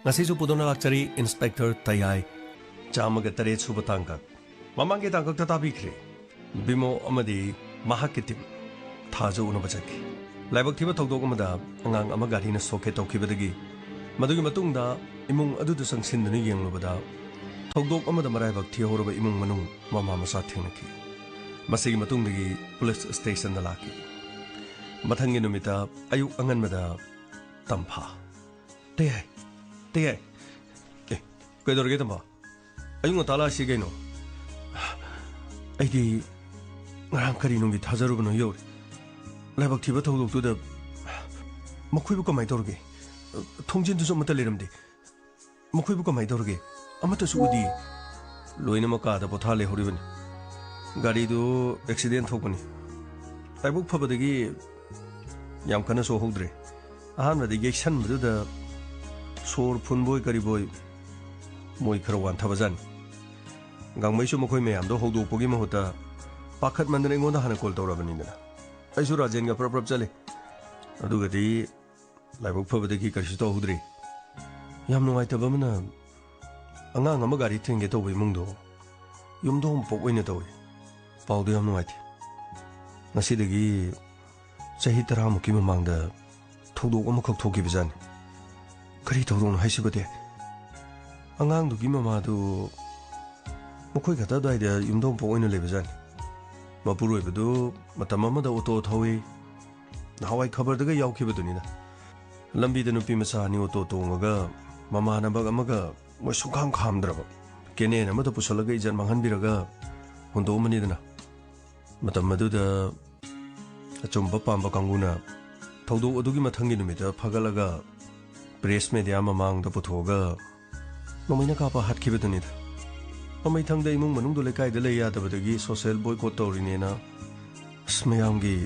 ngasisu pudona lakchari Inspector Tayai chamaga tare suba tangkak mamangi tangkak tatabi khre bimo amadi mahakitim thajo una bachaki laibak thiba thogdok amada angang ama gari na soke tawkhibadagi madugi matungda imung adudu sangsin dani yenglubada thogdok amada maraibak thihoraba imung manung mama masa thengnaki masigi matungdagi police station da laki mathangi numita ayuk anganmada tampha tayai tayai kaidorge tamba ayung tala si gaino aidi ngarang kari nungi thajarubano yori laibak thiba thogdok tuda makhuibu kamai dorge thongjin du somata leramde makhuibu kamai dorge amata sudi loina maka da pothale horibani gari du accident thokani laibuk phabadagi yam kana so hodre ahan da gection mudu da sor phunboy kari boy moi kharawan thabajan gangmai su makhoi me amdo hodok pogi mahuta pakhat mandane ngonda hana call torabani na aisu rajen ga prap chale adugadi laibuk phabadagi karshi to hodre yam nungai tabamna angang ama gari thenge to bai mungdo yumdom pok oina to paudo yam nungai thi ngasidagi chahi tara muki mamangda thogdok ama khak thoki bijan kari thogdok haisibade angang dugi mama du mukoi khata dai da yumdom pok oina lebijan mapuroi badu matam amada auto thawi hawai khabar daga yaukibaduni na lambi da nupi masa ni auto tongaga mama na bag amaga moi sungkham khamdraba kene na mata pusalaga ijan manghan biraga hondo mani dana matam madu da achomba pamba kanguna thogdok adugi mathangi numita phagalaga press media mamang da puthoga mamaina ka pa hatkibaduni da mamai thangda imung manung do lekai da leya da badagi social boycott torini na smayamgi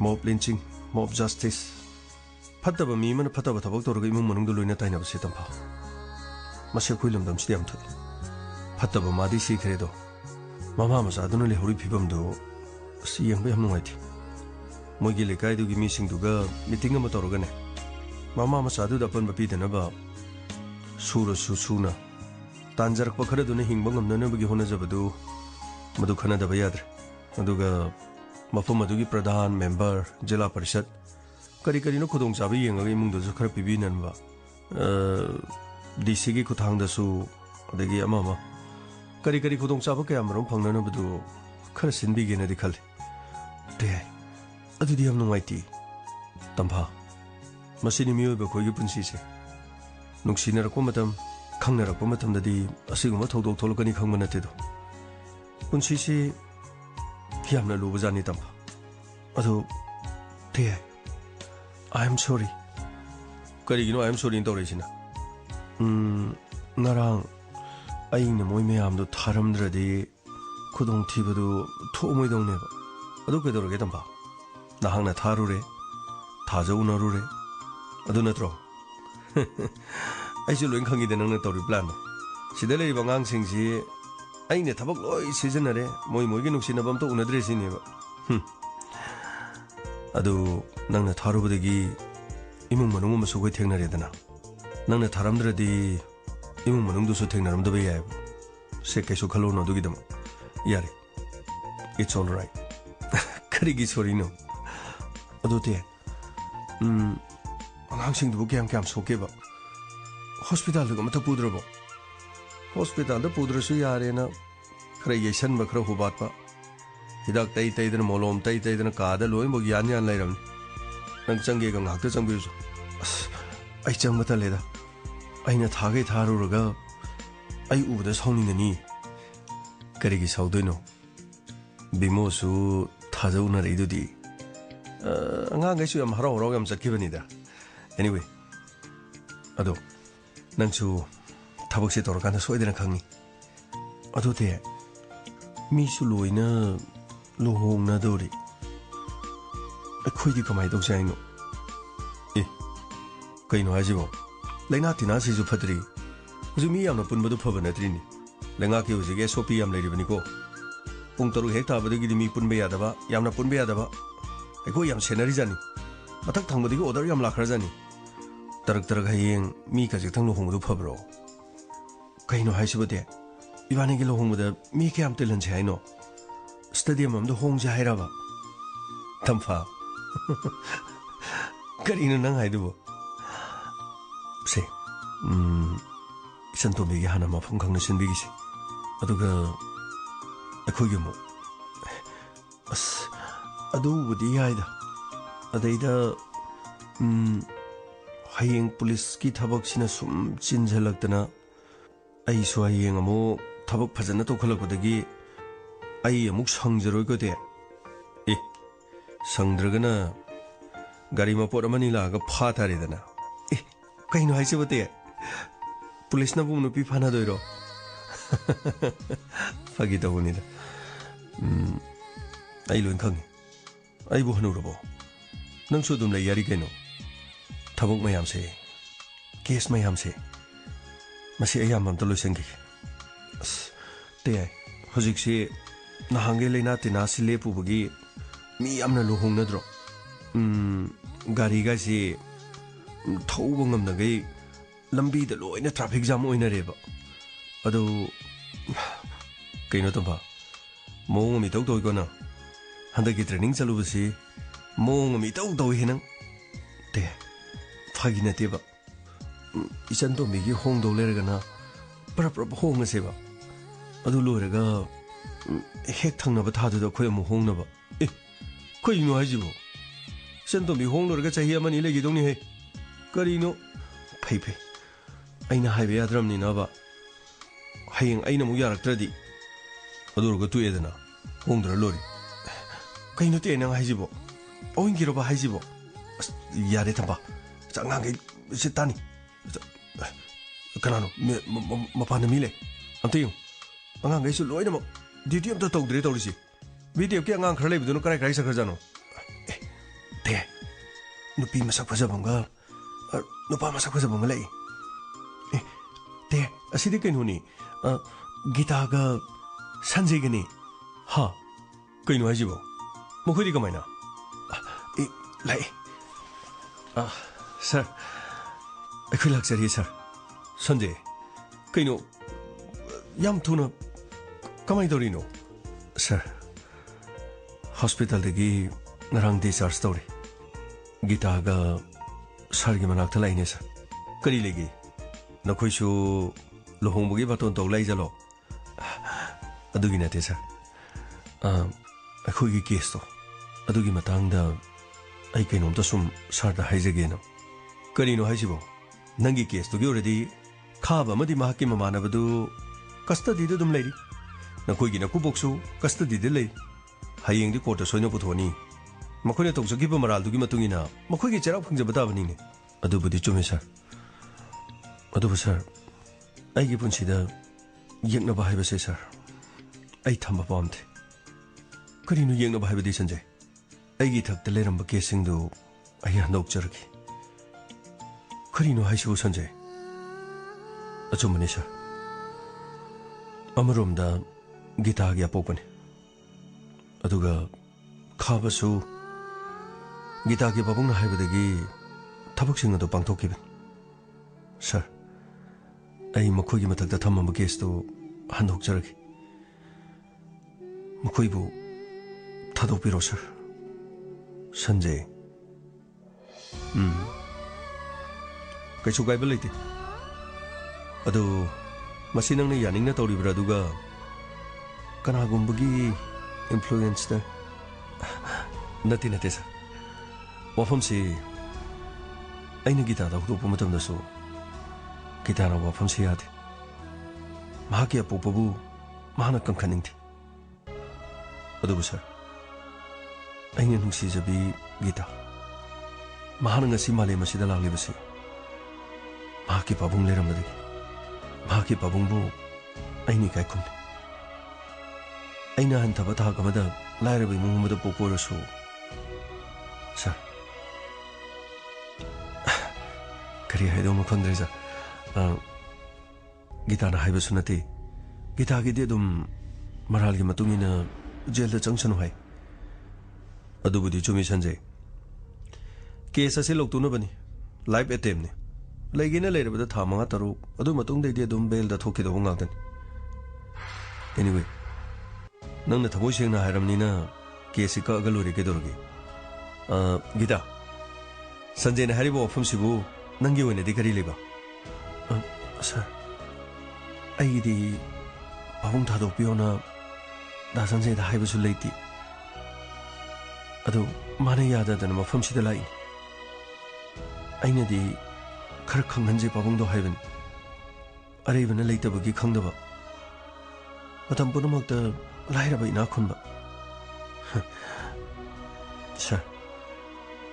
mob lynching mob justice fataba mi man fataba thabak torga imung manung do loina taina base tampa mase khuilum dam siam thu fataba madi si khredo mama masa aduna le hori phibam do siyang be hamngai thi mogi lekai du gi mi sing du ga meeting ma torga ne mama masa du da pan ba pi dana ba sura su suna tanjarak pa khare du ne hingba ngam na bagi hona jabadu madu khana da bayadre aduga mafam adugi pradhan member jila parishad kari kari no khudong chabi yenga imung do khara pibi nan ba dc gi khuthang da su adagi amama kari kari khudong chaba kya marom phangna na badu khara sinbi ge na dikhal te adudi am nungai ti tamha masini miyo ba khoi gi punsi se nuksina ra ko matam khangna ra ko matam da di asiguma thodok tholokani khangma na te do punsi se yamna lu bajani tamha adu te I am sorry kari gino I am sorry to resina narang aing na moi me am do tharam dradi khudong thibadu thomoi dong ne ba adu ke dor ge tamba na hangna tharu re thajo unaru re adu na tro ai ju loin khangi de nang na tori plan sidale ba ngang sing ji ai ne thabak loi season re moi moi gi nuksina bam to unadre sini ba adu nang na tharu badagi imung manung ma su goi thengna re dana nang na tharam dradi imung manung du su thengna ram da ba ya se ke su khalo no du gi dam yare it's all right kari gi sorry no adu te angang sing du kyam kyam so ke ba hospital ga mata pudra ba hospital da pudra su yare na khare yesan ba khara hubat ba hidak tai tai dana molom tai tai dana ka da loi mo yan yan lai ram nang changge ga ngak ta changbi su ai chang mata le da ai na thage tharu ga ai u da sawni na ni kari gi sawdoi no bimo su thajau na rei du di anga ga su am haro ro gam sakki bani da anyway ado nang su thabak se tor kana soi dana khangi ado te mi su loina lohong na dori akhoi di kamai do sai no kai no hajibo laina tina si ju phatri ju mi yam na pun badu phaba na tri ni lenga ke uje ge sopi yam lai ri bani ko pung taru hek ta badu gi mi pun be ya da ba yam na pun be ya da ba akhoi yam senari jani matak thang badi ko order yam la khara jani ꯇꯔꯛ ꯍꯌꯦꯡ ꯃꯤ ꯈꯖꯤꯛꯇꯪ ꯂꯨꯍꯣꯡꯕꯗꯨ ꯐꯕ꯭ꯔꯣ ꯀꯩꯅꯣ ꯍꯥꯏꯁꯤꯕꯨꯗꯤ 이반에게 호응보다 미개 암 뜰는지 하이노 스타디움 암도 홍지 하이라바 탐파 그리는 낭 하이두보 세 선토미게 하나만 펑강는 신비기시 아두가 거기 뭐 아두부디 하이다 아데이다 하이행 폴리스기 타박시나 숨 진절락드나 아이수 하이행 아무 타박 파잖아 또 걸럭보다기 아이 아묵 성저럴 거대 예 성들거나 가리마 포라마니 라가 파타리다나 예 그이노 하이시보대 폴리스나 보면 피 파나도이로 파기다 보니다 아이 론캉 아이부 하누로보 낭수 좀 레이야리 개노 타복 마얌세 케이스 마얌세 마시 아야맘 돌로생기 때 호직시 나한게 레나 티나시 레푸부기 미 암나 루홍나드로 가리가시 thouba ngamna gai lambi da loina traffic jam oina reba adu kaino tamba mong mi tau doi gona handa gi training chalu basi mong mi tau doi hinang te phagi na te ba isan to mi gi hong do le gana pra hong se ba adu lo re ga hek thang na ba tha du khoi mu hong na ba e khoi no haji bo sen to mi hong lo re ga chahi amani le gi dong ni he करीनो फै फै अइना highway याद्रमनि नबा हयें अइना मु यारक्त्रदि अदुरग तुएदना होंद्र लोरी कइनो ते नंग हाइजिबो ओइंगिरोबा हाइजिबो यारे थबा चांगांगे सितानी कनानो मपान मिले अंतियो अंगांगे सु लोइना म ड्यूटी अम तौद्रे तौरिसि वीडियो के अंगां खर लेबदुनो कराय कराय सखरजानो ते नुपी मसक फजबंगा nupa masak ko sa bungalay. Te, asidi kayo ni, gita ka sanjay gani. Ha, kayo no hajibo. Mukhudi ka may na. Lai. Sir, ako'y laksari, sir. Sanjay, kayo no, yam tuna, kamay daw rin no. Sir, hospital dagi narang discharge story. Gita ka sargi manak thalai ne sa kari legi nakhoi su lohong bugi baton to lai jalo adugi na te sa akhoi gi case to adugi matang da ai kainom ta sum sar da haijage na kari no haijibo nangi case to gi already khaba madi mahaki mamana badu custody da dum lairi nakhoi gi na ku boksu custody de lai hayeng di court soino puthoni मखोने तौजगिबा मराल दुगी मतुंगिना मखोगी चेराव फंगजबदा बनिने अदुबुदि चुमे सर अदुबु सर आइगी पुनसिदा यंगनबा हाइबसे सर आइ थंबा पामथे करिनु यंगनबा हाइबदि संजय आइगी थकते लेरंबा केसिंगदु आइ हंदोक जरगी करिनु हाइसु संजय अचुमने सर अमरोमदा गीतागी अपोपने अदुगा खाबसु गीता की बाबुंग हाइबदगी थबकसिंग अदु पांगथोकिबन सर आई मखोगी मथकदा थम्मब केसतो हंदोकजरगी मखोइबु थादोपिरो सर संजय कैसु गाइब लेते अदु मसी नंगने यानिंगना तौरिब्रा दुगा कनागुंबगी इन्फ्लुएंस दा नती नते सर वफम से अइना गीता दा हुदोप मतमदसु गीता ना वफम से यादे महाके अपोपबु महाना कंखनिंगथि अदुबु सर अइना नुंसिजबि गीता महाना ngasi male masida langlibasi Mahake पाबुंग लेरमदि Mahake पाबुंगबु अइनि काय खुम अइना हंथबा था गमदा लाइरबि मुंगमदा पोपोरसु सर करी हाइदो मखंद्रेजा गीता ना हाइबसु नते गीता की देदुम मराल की मतुंगिना जेल दा चंगसनु हाय अदुबुदि चुमी संजय केस असे लोकतुना बनी लाइव अटेम्प ने लेगेना लेरबदा था मंगा तरुक अदु मतुंग दैदि अदुम बेल दा थोकिदो ngakdan anyway nang na thamoi sengna hairamnina kesi ka agaluri ke dorgi gita sanjay na haribo ofam sibu nangi oine di kari leba sir ai di pabung thado piona da sanjay da haibu su leiti adu mane yada da na mafam sida lai aina di khar khanghanje pabung do haiben are ibna leita bagi khangdaba matam punamakta lairaba ina khunba sir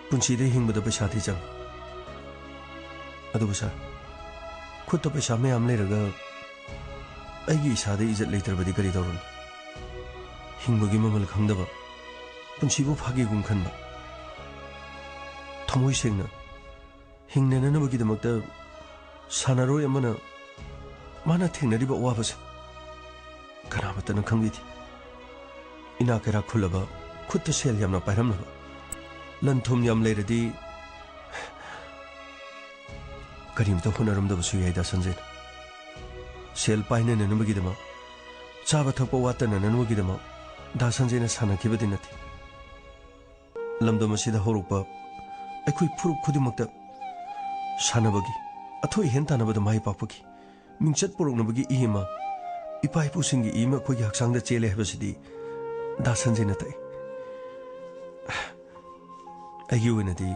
punchide hingbada paisa thi jang adu sir khutta paisa me am leraga aigi isade ijat leitrabadi kari dorun hingbagi mamal khangdaba punchibu phagi gum khanba thamoi sengna hingnena nabagi damakta sanaroi amana mana thengnariba wabase kanamatana khangbi ina kera khulaba khutta sel yamna pairamnaba lanthum yam leiradi karimta hunaramda basu yaida sanjay sel paine nanabagi dama chaba thakpa watana nanabagi dama da sanjay na sana khibadi nati lamda masida horukpa aikhoi phuruk khudimakta sanabagi athoi hen tanabada mai pakpaki mingchat poroknabagi ihima ipai pusingi ima khoi haksangda chele habasidi da sanjay na tai ayu ina di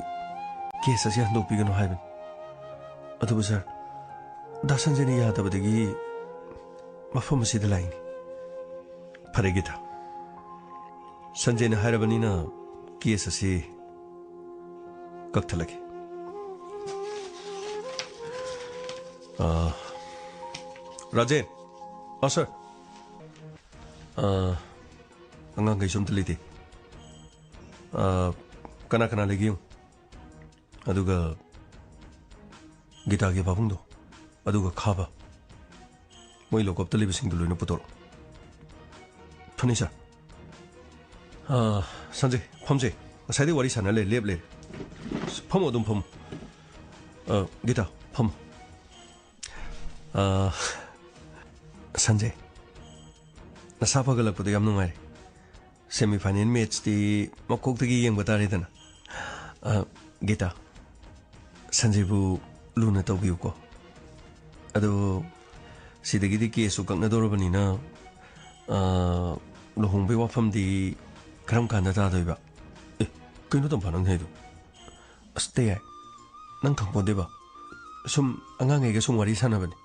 kesa sia ndo pigano haiben adu sir da sanjay ni yada badagi mafam sida laini paregita sanjay na hairabani na kesa si kaktalaki rajen oh sir angang kai som taliti kana kana lagi aduga gita ge babung do aduga khaba moi lokop tali bising dulu no putor phanisa sanjay phamje saidi wari sana le lep le pham odum pham gita pham sanjay nasa pagalakpado yam nungai semi final match di makokdagi yengba taredana gita sanjay bu luna tawbiu ko ado sidagi di kesu kakna dorobani na lohongbe wafam di karam kanda tadoiba kaino tam phanang heidu aste ai nang khangponde ba sum angangai ga sum wari sanabani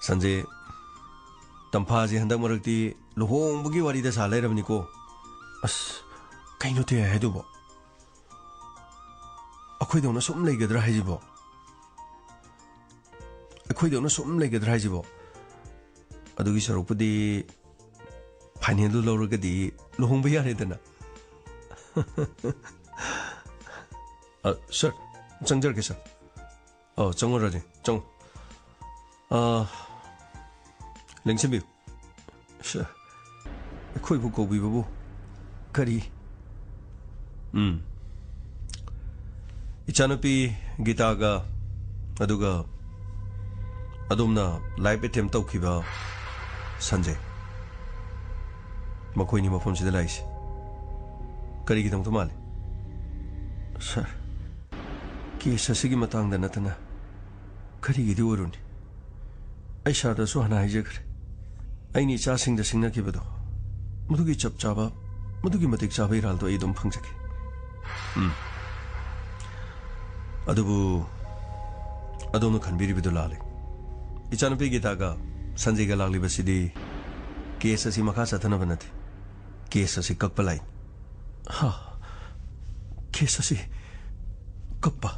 sanjay tamphaji handak marakti lohongbugi wari da sa lairabani ko as kaino te haidu bo akhoi dona sum leigadra haijibo akhoi dona sum leigadra haijibo adugi sarupudi final du loragadi lohongba yare dana sir changjar ke sir changor raje chang lengsimbi sir akhoi bu ko bi bu kari ichanapi gita ga aduga adumna live attempt tawkhiba sanjay makoi ni mafam sida laisi kari gi tong male sir ki sasigi matang da natana kari gi di oruni ai sha da so hana haije kare ai ni cha sing da singna ki bado mudugi chap chaba mudugi matik chaba iral do ai dum phangjake adubu adonu khanbiri bidu lale ichanapi gita ga sanjay ga lagli basidi case asi makha sathana banati case asi kakpalai ha case asi kakpa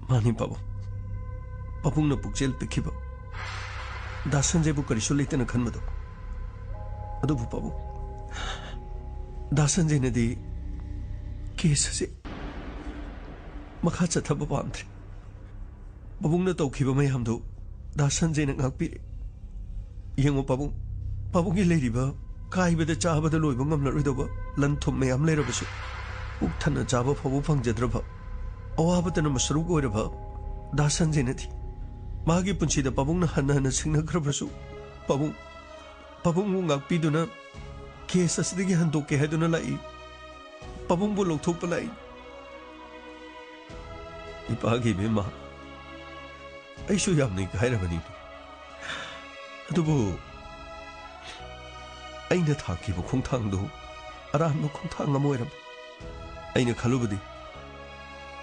mani pabu papung na pukchel pikhiba da sanjay bu kari sulite na khanmado adubu pabu da sanjay na di case asi makha chathaba pamtre babung na tawkhiba mai hamdo da sanjay na ngakpire yengo babung gi leiriba kaibada chabada loiba ngamla roidoba lan thum mai am leirabasu uk thana chaba phabu phangjadraba ꯑꯋꯥꯕꯇꯅ ꯃꯁꯔꯨꯛ ꯑꯣꯏꯔꯕ ꯗꯥ ꯁꯟꯖꯦꯅꯗꯤ ꯃꯍꯥꯛꯀꯤ ꯄꯨꯟꯁꯤꯗ ꯄꯥꯕꯨꯡꯅ ꯍꯟꯅ ꯍꯟꯅ ꯁꯤꯡꯅꯈ꯭ꯔꯕꯁꯨ ꯄꯥꯕꯨꯡꯕꯨ ꯉꯥꯛꯄꯤꯗꯨꯅ case ꯑꯁꯤꯗꯒꯤ ꯍꯟꯗꯣꯛꯀꯦ ꯍꯥꯏꯗꯨꯅ ꯂꯥꯛꯏ, ꯄꯥꯕꯨꯡꯕꯨ ꯂꯧꯊꯣꯛꯄ ꯂꯥꯛꯏ꯫ ꯏꯄꯥꯒꯤ ꯏꯕꯦꯝꯃ, ꯑꯩꯁꯨ ꯌꯥꯝꯅ ꯏꯀꯥꯏꯔꯕꯅꯤꯅꯦ, ꯑꯗꯨꯕꯨ ꯑꯩꯅ ꯊꯥꯡꯈꯤꯕ ꯈꯣꯡꯊꯥꯡꯗꯨ ꯑꯔꯥꯟꯕ ꯈꯣꯡꯊꯥꯡ ꯑꯃ ꯑꯣꯏꯔꯝꯃꯤ꯫ ꯑꯩꯅ ꯈꯜꯂꯨꯕꯗꯤ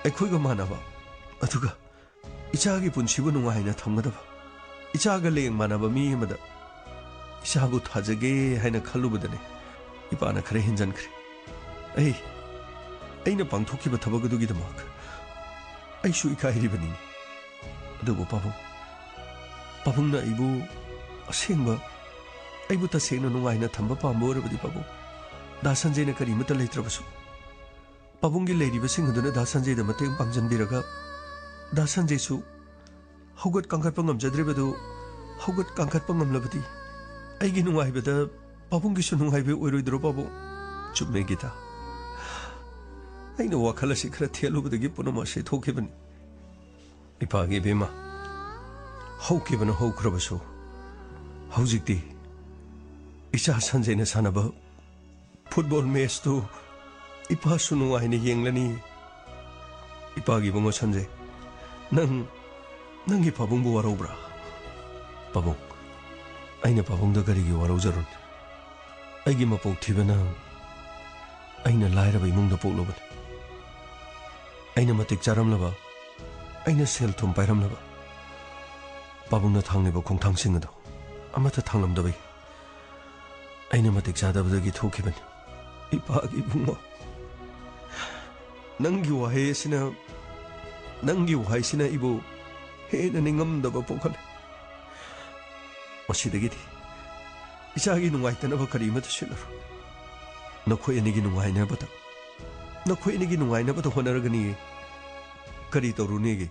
ꯑꯩꯈꯣꯏꯒ ꯃꯥꯟꯅꯕ, ꯑꯗꯨꯒ ꯏꯆꯥꯒꯤ ꯄꯨꯟꯁꯤꯕꯨ ꯅꯨꯡꯉꯥꯏꯅ ꯊꯝꯒꯗꯕ, ꯏꯆꯥꯒ ꯂꯦꯡ ꯃꯥꯟꯅꯕ ꯃꯤ ꯑꯃꯗ ꯏꯆꯥꯕꯨ ꯊꯥꯖꯒꯦ ꯍꯥꯏꯅ ꯈꯜꯂꯨꯕꯗꯅꯦ ꯏꯄꯥꯅ ꯈꯔ ꯍꯦꯟꯖꯟꯈ꯭ꯔꯦ꯫ ꯑꯩꯅ ꯄꯥꯡꯊꯣꯛꯈꯤꯕ ꯊꯕꯛ ꯑꯗꯨꯒꯤꯗꯃꯛ ꯑꯩꯁꯨ ꯏꯀꯥꯏꯔꯤꯕꯅꯤꯅꯦ꯫ ꯑꯗꯨꯕꯨ ꯄꯥꯕꯨꯡꯅ ꯑꯩꯕꯨ ꯇꯁꯦꯡꯅ ꯅꯨꯡꯉꯥꯏꯅ ꯊꯝꯕ ꯄꯥꯝꯕ ꯑꯣꯏꯔꯕꯗꯤ ꯄꯥꯕꯨꯡ, ꯗꯥ ꯁꯟꯖꯦꯅ ꯀꯔꯤꯃꯠꯇ ꯂꯩꯇ꯭ꯔꯕꯁꯨ ꯄꯥꯕꯨꯡꯒꯤ ꯂꯩꯔꯤꯕꯁꯤꯡ ꯑꯗꯨꯅ ꯗꯥ ꯁꯟꯖꯦꯗ ꯃꯇꯦꯡ ꯄꯥꯡꯖꯟꯕꯤꯔꯒ ꯗꯥ ꯁꯟꯖꯦꯁꯨ ꯍꯧꯒꯠ ꯀꯥꯡꯈꯠꯄ ꯉꯝꯖꯗ꯭ꯔꯤꯕꯗꯨ ꯍꯧꯒꯠ ꯀꯥꯡꯈꯠꯄ ꯉꯝꯂꯕꯗꯤ ꯑꯩꯒꯤ ꯅꯨꯡꯉꯥꯏꯕꯗ ꯄꯥꯕꯨꯡꯒꯤꯁꯨ ꯅꯨꯡꯉꯥꯏꯕ ꯑꯣꯏꯔꯣꯏꯗ꯭ꯔꯣ ꯄꯥꯕꯨꯡ? ꯆꯨꯝꯃꯦ ꯒꯤꯇꯥ, ꯑꯩꯅ ꯋꯥꯈꯜ ꯑꯁꯤ ꯈꯔ ꯊꯦꯠꯂꯨꯕꯗꯒꯤ ꯄꯨꯝꯅꯃꯛ ꯑꯁꯤ ꯊꯣꯛꯈꯤꯕꯅꯤ꯫ ꯏꯄꯥꯒꯤ ꯏꯕꯦꯝꯃ, ꯍꯧꯈꯤꯕꯅ ꯍꯧꯈ꯭ꯔꯕꯁꯨ ꯍꯧꯖꯤꯛꯇꯤ ꯏꯆꯥ ꯁꯟꯖꯦꯅ ꯁꯥꯟꯅꯕ ꯐꯨꯠꯕꯣꯜ ꯃꯦꯆꯇꯨ ꯏꯄꯥꯁꯨ ꯅꯨꯡꯉꯥꯏꯅ ꯌꯦꯡꯂꯅꯤ꯫ ꯏꯄꯥꯒꯤ ꯏꯕꯨꯡꯉꯣ ꯁꯟꯖꯦ, ꯅꯪꯒꯤ ꯄꯥꯕꯨꯡꯕꯨ ꯋꯥꯔꯧꯕ꯭ꯔꯥ? ꯄꯥꯕꯨꯡ, ꯑꯩꯅ ꯄꯥꯕꯨꯡꯗ ꯀꯔꯤꯒꯤ ꯋꯥꯔꯧꯖꯔꯨꯅꯤ? ꯑꯩꯒꯤ ꯃꯄꯣꯛ ꯊꯤꯕꯅ ꯑꯩꯅ ꯂꯥꯏꯔꯕ ꯏꯃꯨꯡꯗ ꯄꯣꯛꯂꯨꯕꯅꯤ꯫ ꯑꯩꯅ ꯃꯇꯤꯛ ꯆꯥꯔꯝꯂꯕ, ꯑꯩꯅ ꯁꯦꯜ ꯊꯨꯝ ꯄꯥꯏꯔꯝꯂꯕ, ꯄꯥꯕꯨꯡꯅ ꯊꯥꯡꯂꯤꯕ ꯈꯣꯡꯊꯥꯡꯁꯤꯡ ꯑꯗꯨ ꯑꯃꯠꯇ ꯊꯥꯡꯂꯝꯗꯕꯩ ꯑꯩꯅ ꯃꯇꯤꯛ ꯆꯥꯗꯕꯗꯒꯤ ꯊꯣꯛꯈꯤꯕꯅꯤ꯫ ꯏꯄꯥꯒꯤ ꯏꯕꯨꯡꯉꯣ, ꯅꯪꯒꯤ ꯋꯥꯍꯩꯁꯤꯅ ꯑꯩꯕꯨ ꯍꯦꯟꯅ ꯅꯤꯡꯉꯝꯗꯕ ꯄꯣꯛꯍꯜꯂꯦ꯫ ꯃꯁꯤꯗꯒꯤꯗꯤ ꯏꯆꯥꯒꯤ ꯅꯨꯡꯉꯥꯏꯇꯅꯕ ꯀꯔꯤꯃꯠꯇ ꯁꯤꯜꯂꯔꯣꯏ꯫ ꯅꯈꯣꯏ ꯑꯅꯤꯒꯤ ꯅꯨꯡꯉꯥꯏꯅꯕꯗ ꯍꯣꯠꯅꯔꯒꯅꯤ꯫ ꯀꯔꯤ ꯇꯧꯔꯨꯅꯦꯒꯦ?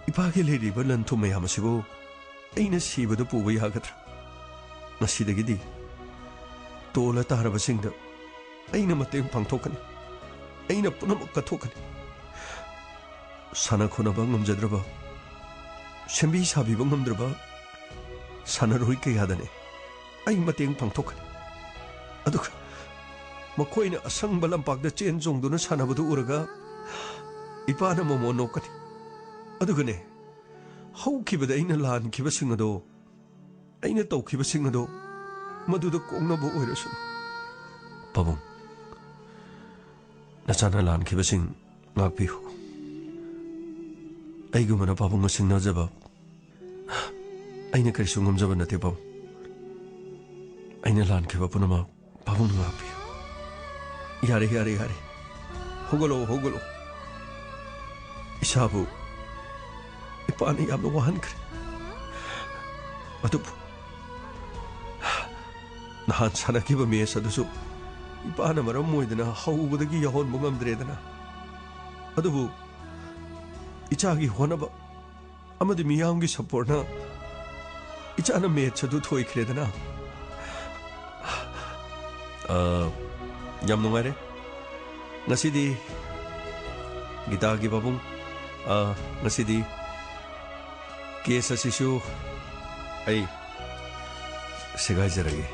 ꯏꯄꯥꯒꯤ ꯂꯩꯔꯤꯕ ꯂꯟ ꯊꯨꯝ ꯃꯌꯥꯝ ꯑꯁꯤꯕꯨ ꯑꯩꯅ ꯁꯤꯕꯗ ꯄꯨꯕ ꯌꯥꯒꯗ꯭ꯔꯥ? ꯃꯁꯤꯗꯒꯤꯗꯤ ꯇꯣꯜꯂ ꯇꯥꯔꯕꯁꯤꯡꯗ ꯑꯩꯅ ꯃꯇꯦꯡ ꯄꯥꯡꯊꯣꯛꯀꯅꯤ, ꯑꯩꯅ ꯄꯨꯝꯅꯃꯛ ꯀꯠꯊꯣꯛꯀꯅꯤ꯫ ꯁꯥꯟꯅ ꯈꯣꯠꯅꯕ ꯉꯝꯖꯗ꯭ꯔꯕ, ꯁꯦꯝꯕꯤ ꯁꯥꯕꯤꯕ ꯉꯝꯗ꯭ꯔꯕ ꯁꯥꯟꯅꯔꯣꯏ ꯀꯌꯥꯗꯅꯦ ꯑꯩ ꯃꯇꯦꯡ ꯄꯥꯡꯊꯣꯛꯀꯅꯤ꯫ ꯑꯗꯨꯒ ꯃꯈꯣꯏꯅ ꯑꯁꯪꯕ ꯂꯝꯄꯥꯛꯇ ꯆꯦꯟ ꯆꯣꯡꯗꯨꯅ ꯁꯥꯟꯅꯕꯗꯨ ꯎꯔꯒ ꯏꯄꯥꯅ ꯃꯃꯣꯟ ꯅꯣꯛꯀꯅꯤ꯫ ꯑꯗꯨꯒꯅꯦ, ꯍꯧꯈꯤꯕꯗ ꯑꯩꯅ ꯂꯥꯟꯈꯤꯕꯁꯤꯡ ꯑꯗꯣ, ꯑꯩꯅ ꯇꯧꯈꯤꯕꯁꯤꯡ ꯑꯗꯣ ꯃꯗꯨꯗ ꯀꯣꯛꯅꯕ ꯑꯣꯏꯔꯁꯨ ꯄꯥꯕꯨꯡ, ꯅꯆꯥꯅ ꯂꯥꯟꯈꯤꯕꯁꯤꯡ ꯉꯥꯛꯄꯤꯌꯨ꯫ ꯑꯩꯒꯨꯝꯕꯅ ꯄꯥꯕꯨꯡꯅ ꯁꯤꯡꯅꯖꯕ ꯑꯩꯅ ꯀꯔꯤꯁꯨ ꯉꯝꯖꯕ ꯅꯠꯇꯦ ꯄꯥꯕꯨꯡ꯫ ꯑꯩꯅ ꯂꯥꯟꯈꯤꯕ ꯄꯨꯝꯅꯃꯛ ꯄꯥꯕꯨꯡꯅ ꯉꯥꯛꯄꯤꯌꯨ꯫ ꯌꯥꯔꯦ, ꯍꯧꯒꯠꯂꯣ꯫ ꯏꯁꯥꯕꯨ ꯏꯄꯥꯅ ꯌꯥꯝꯅ ꯋꯥꯍꯟꯈ꯭ꯔꯦ꯫ ꯑꯗꯨꯕꯨ ꯅꯍꯥꯟ ꯁꯥꯟꯅꯈꯤꯕ ꯃꯦꯆ ꯑꯗꯨꯁꯨ ꯏꯄꯥꯅ ꯃꯔꯝ ꯑꯣꯏꯗꯅ ꯍꯧꯕꯗꯒꯤ ꯌꯥꯎꯍꯟꯕ ꯉꯝꯗ꯭ꯔꯦꯗꯅ꯫ ꯑꯗꯨꯕꯨ ꯏꯆꯥꯒꯤ ꯍꯣꯠꯅꯕ ꯑꯃꯗꯤ ꯃꯤꯌꯥꯝꯒꯤ ꯁꯄꯣꯔꯠꯅ ꯏꯆꯥꯅ ꯃꯦꯆ ꯑꯗꯨ ꯊꯣꯏꯈ꯭ꯔꯦꯗꯅ꯫ ꯌꯥꯝ ꯅꯨꯡꯉꯥꯏꯔꯦ ꯉꯁꯤꯗꯤ ꯒꯤꯇꯥꯒꯤ ꯄꯥꯕꯨꯡ, ꯉꯁꯤꯗꯤ ꯀꯦꯁ ꯑꯁꯤꯁꯨ ꯑꯩ ꯁꯦꯒꯥꯏꯖꯔꯒꯦ꯫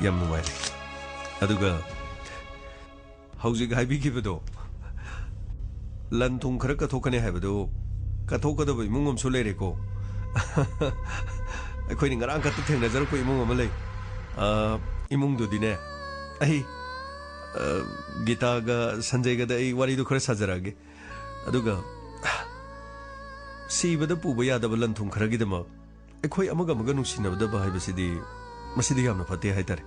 ꯌꯥꯝ ꯅꯨꯡꯉꯥꯏꯔꯦ꯫ ꯑꯗꯨꯒ ꯍꯧꯖꯤꯛ ꯍꯥꯏꯕꯤꯈꯤꯕꯗꯣ, ꯂꯟ ꯊꯨꯝ ꯈꯔ ꯀꯠꯊꯣꯛꯀꯅꯤ ꯍꯥꯏꯕꯗꯣ ꯀꯠꯊꯣꯛꯀꯗꯕ ꯏꯃꯨꯡ ꯑꯃꯁꯨ ꯂꯩꯔꯦꯀꯣ꯫ ꯑꯩꯈꯣꯏꯅ ꯉꯔꯥꯡ ꯈꯛꯇ ꯊꯦꯡꯅꯖꯔꯛꯄ ꯏꯃꯨꯡ ꯑꯃ ꯂꯩ꯫ ꯏꯃꯨꯡꯗꯨꯗꯤꯅꯦ, ꯑꯩ ꯒꯤꯇꯥꯒ ꯁꯟꯖꯌꯒꯗ ꯑꯩ ꯋꯥꯔꯤꯗꯨ ꯈꯔ ꯁꯥꯖꯔꯛꯑꯒꯦ꯫ ꯑꯗꯨꯒ ꯁꯤꯕꯗ ꯄꯨꯕ ꯌꯥꯗꯕ ꯂꯟ ꯊꯨꯝ ꯈꯔꯒꯤꯗꯃꯛ ꯑꯩꯈꯣꯏ ꯑꯃꯒ ꯅꯨꯡꯁꯤꯅꯕꯗꯕ ꯍꯥꯏꯕꯁꯤꯗꯤ ꯃꯁꯤꯗꯤ ꯌꯥꯝꯅ ꯐꯠꯇꯦ ꯍꯥꯏꯇꯥꯔꯦ꯫